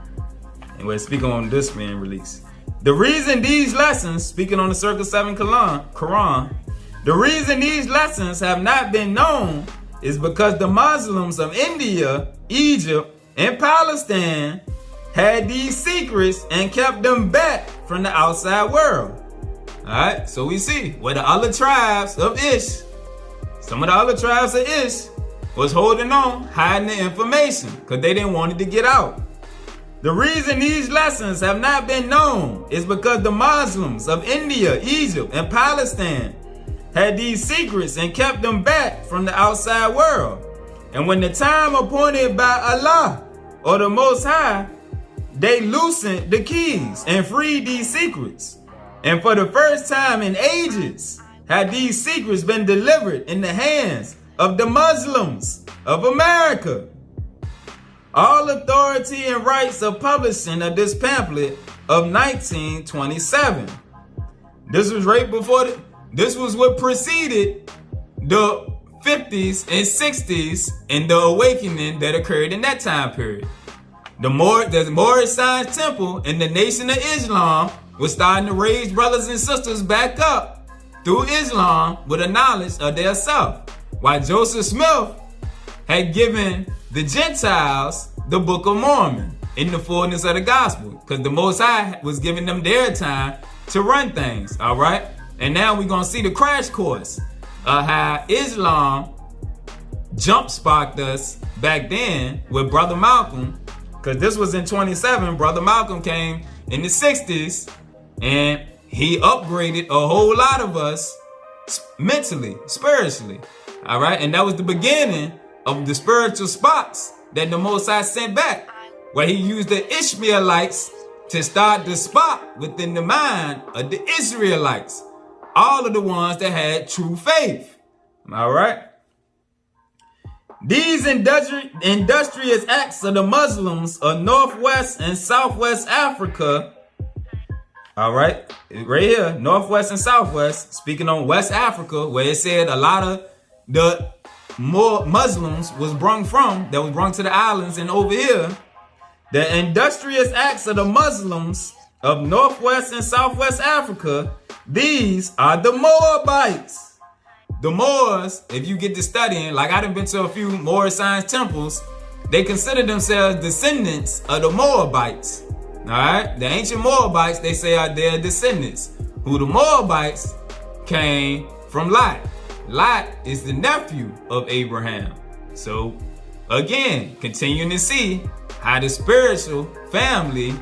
And we're speaking on this being released. The reason these lessons, speaking on the Circle 7 Quran, the reason these lessons have not been known is because the Muslims of India, Egypt, and Palestine had these secrets and kept them back from the outside world. Alright, so we see where the other tribes of Ish, some of the other tribes of Ish, was holding on, hiding the information, because they didn't want it to get out. The reason these lessons have not been known is because the Muslims of India, Egypt, and Palestine had these secrets and kept them back from the outside world. And when the time appointed by Allah, or the Most High, they loosened the keys and freed these secrets. And for the first time in ages, had these secrets been delivered in the hands of the Muslims of America. All authority and rights of publishing of this pamphlet of 1927. This was right before this was what preceded the 50s and 60s and the awakening that occurred in that time period. The Moorish Science Temple in the Nation of Islam was starting to raise brothers and sisters back up through Islam with a knowledge of their self. While Joseph Smith had given the Gentiles the Book of Mormon in the fullness of the gospel, because the Most High was giving them their time to run things, all right? And now we're going to see the crash course of how Islam jump-sparked us back then with Brother Malcolm, because this was in 27. Brother Malcolm came in the 60s, and he upgraded a whole lot of us mentally, spiritually, all right? And that was the beginning of the spiritual spots that the Most High sent back, where he used the Ishmaelites to start the spot within the mind of the Israelites, all of the ones that had true faith. All right? These industrious acts of the Muslims of Northwest and Southwest Africa, all right, right here, Northwest and Southwest, speaking on West Africa, where it said a lot of the more Muslims was brung from, that was brung to the islands, and over here, the industrious acts of the Muslims of Northwest and Southwest Africa, these are the Moabites. The Moors, if you get to studying, like I done been to a few Moorish science temples, they consider themselves descendants of the Moabites. All right, the ancient Moabites, they say, are their descendants. Who the Moabites came from Lot. Lot is the nephew of Abraham. So again, continuing to see how the spiritual family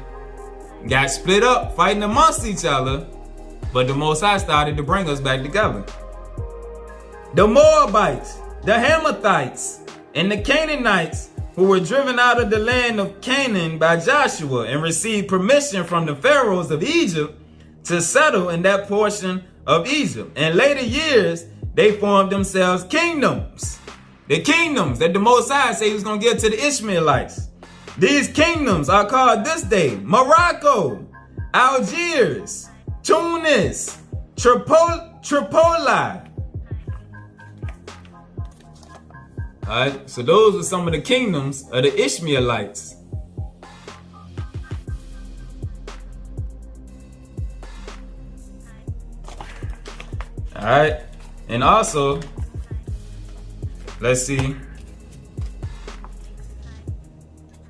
got split up, fighting amongst each other, but the Most High started to bring us back together. The Moabites, the Hamathites, and the Canaanites, who were driven out of the land of Canaan by Joshua and received permission from the pharaohs of Egypt to settle in that portion of Egypt. In later years, they formed themselves kingdoms. The kingdoms that the Most High said he was going to give to the Ishmaelites. These kingdoms are called this day Morocco, Algiers, Tunis, Tripoli. Alright, so those were some of the kingdoms of the Ishmaelites. Alright, and also, let's see.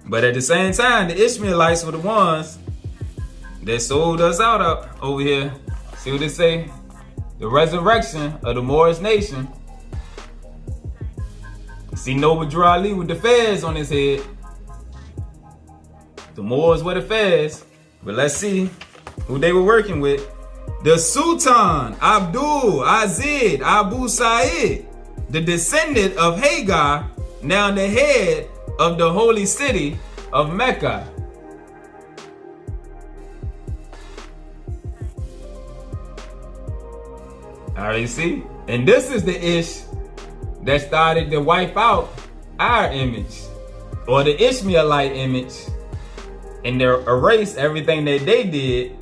But at the same time, the Ishmaelites were the ones that sold us out over here. See what they say? The resurrection of the Moorish nation. See Noble Drew Ali with the fez on his head. The Moors were the fez. But let's see who they were working with. The Sultan Abdul Aziz Abu Sa'id, the descendant of Hagar, now the head of the holy city of Mecca. All right, see? And this is the Ish that started to wipe out our image, or the Ishmaelite image, and they erase everything that they did,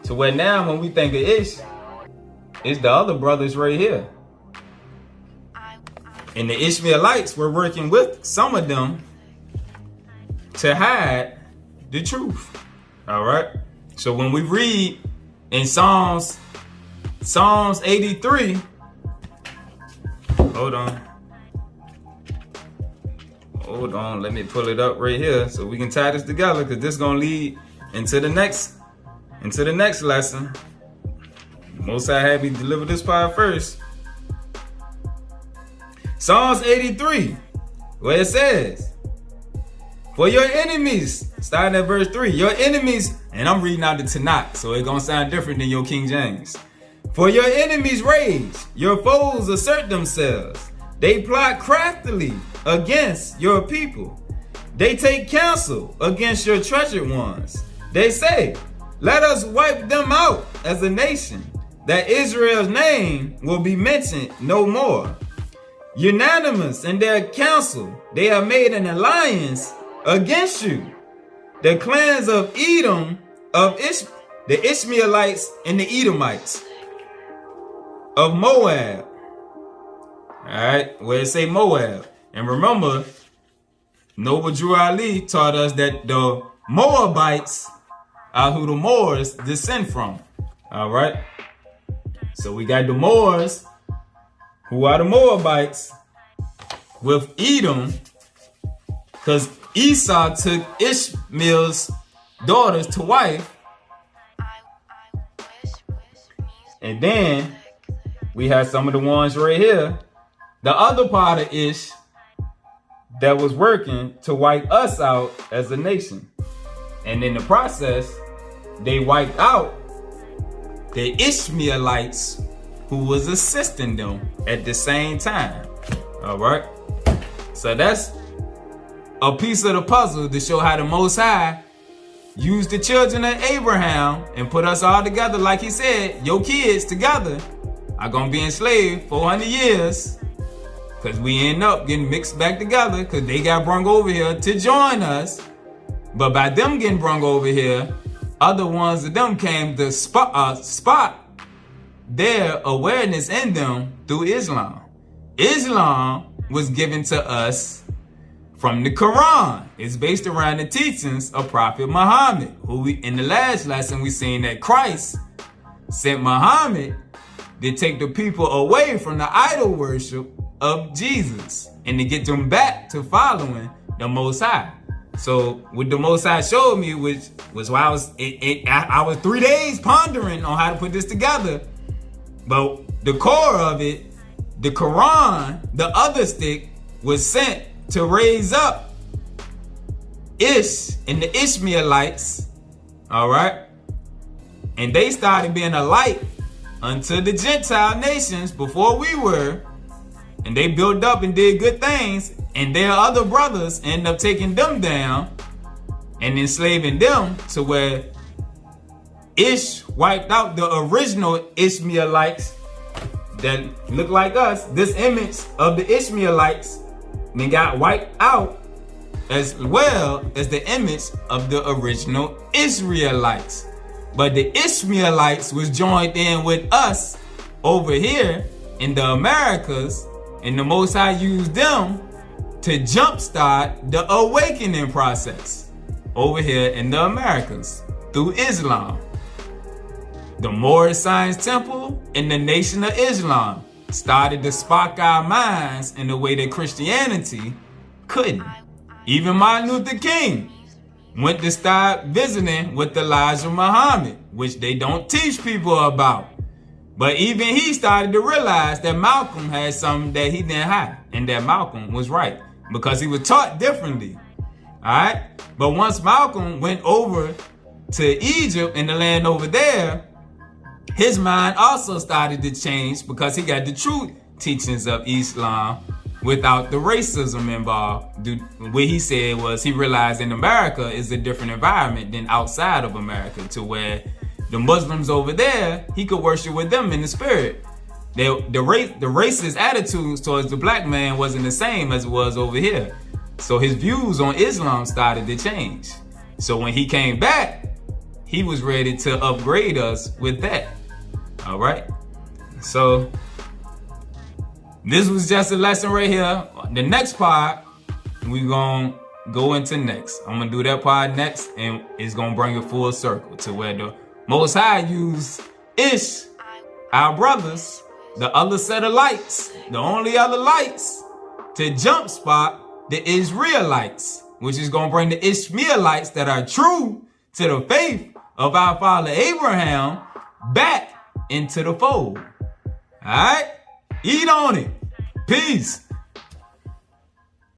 to where now when we think of Ish, it's the other brothers right here. And the Ishmaelites were working with some of them to hide the truth. All right. So when we read in Psalms 83, hold on, let me pull it up right here so we can tie this together, because this is gonna lead into the next lesson. Most High had me deliver this part first. Psalms 83, where it says, for your enemies, starting at verse 3, your enemies, and I'm reading out the Tanakh, so it's gonna sound different than your King James. For your enemies rage, your foes assert themselves. They plot craftily against your people. They take counsel against your treasured ones. They say, let us wipe them out as a nation, that Israel's name will be mentioned no more. Unanimous in their counsel, they have made an alliance against you. The clans of Edom, the Ishmaelites and the Edomites, of Moab. Alright, where it say Moab. And remember, Noble Drew Ali taught us that the Moabites are who the Moors descend from. Alright. So we got the Moors, who are the Moabites, with Edom, because Esau took Ishmael's daughters to wife. And then we have some of the ones right here, the other part of Ish that was working to wipe us out as a nation. And in the process, they wiped out the Ishmaelites who was assisting them at the same time. All right. So that's a piece of the puzzle to show how the Most High used the children of Abraham and put us all together. Like he said, your kids together are going to be enslaved 400 years, because we end up getting mixed back together because they got brung over here to join us. But by them getting brung over here, other ones of them came to spot their awareness in them through Islam. Islam was given to us from the Quran. It's based around the teachings of Prophet Muhammad, who in the last lesson we seen that Christ sent Muhammad to take the people away from the idol worship of Jesus and to get them back to following the Most High. So what the Most High showed me, which was why I was 3 days pondering on how to put this together. But the core of it, the Quran, the other stick, was sent to raise up Ish and the Ishmaelites, all right? And they started being a light unto the Gentile nations before we were. And they built up and did good things. And their other brothers ended up taking them down and enslaving them to where Ish wiped out the original Ishmaelites that look like us. This image of the Ishmaelites then got wiped out, as well as the image of the original Israelites. But the Ishmaelites was joined in with us over here in the Americas, and the Most High used them to jumpstart the awakening process over here in the Americas through Islam. The Moorish Science Temple and the Nation of Islam started to spark our minds in a way that Christianity couldn't. Even Martin Luther King went to start visiting with Elijah Muhammad, which they don't teach people about. But even he started to realize that Malcolm had something that he didn't have, and that Malcolm was right, because he was taught differently. All right? But once Malcolm went over to Egypt and the land over there, his mind also started to change, because he got the true teachings of Islam without the racism involved. What he said was he realized in America is a different environment than outside of America, to where the Muslims over there, he could worship with them in the spirit. the racist attitudes towards the black man wasn't the same as it was over here. So his views on Islam started to change. So when he came back, he was ready to upgrade us with that. All right. So this was just a lesson right here. The next part, we're going to go into next. I'm going to do that part next, and it's going to bring it full circle to where the Most High used our brothers, the other set of lights, the only other lights, to jump spot the Israelites, which is going to bring the Ishmaelites that are true to the faith of our father Abraham back into the fold. All right? Eat on it. Peace.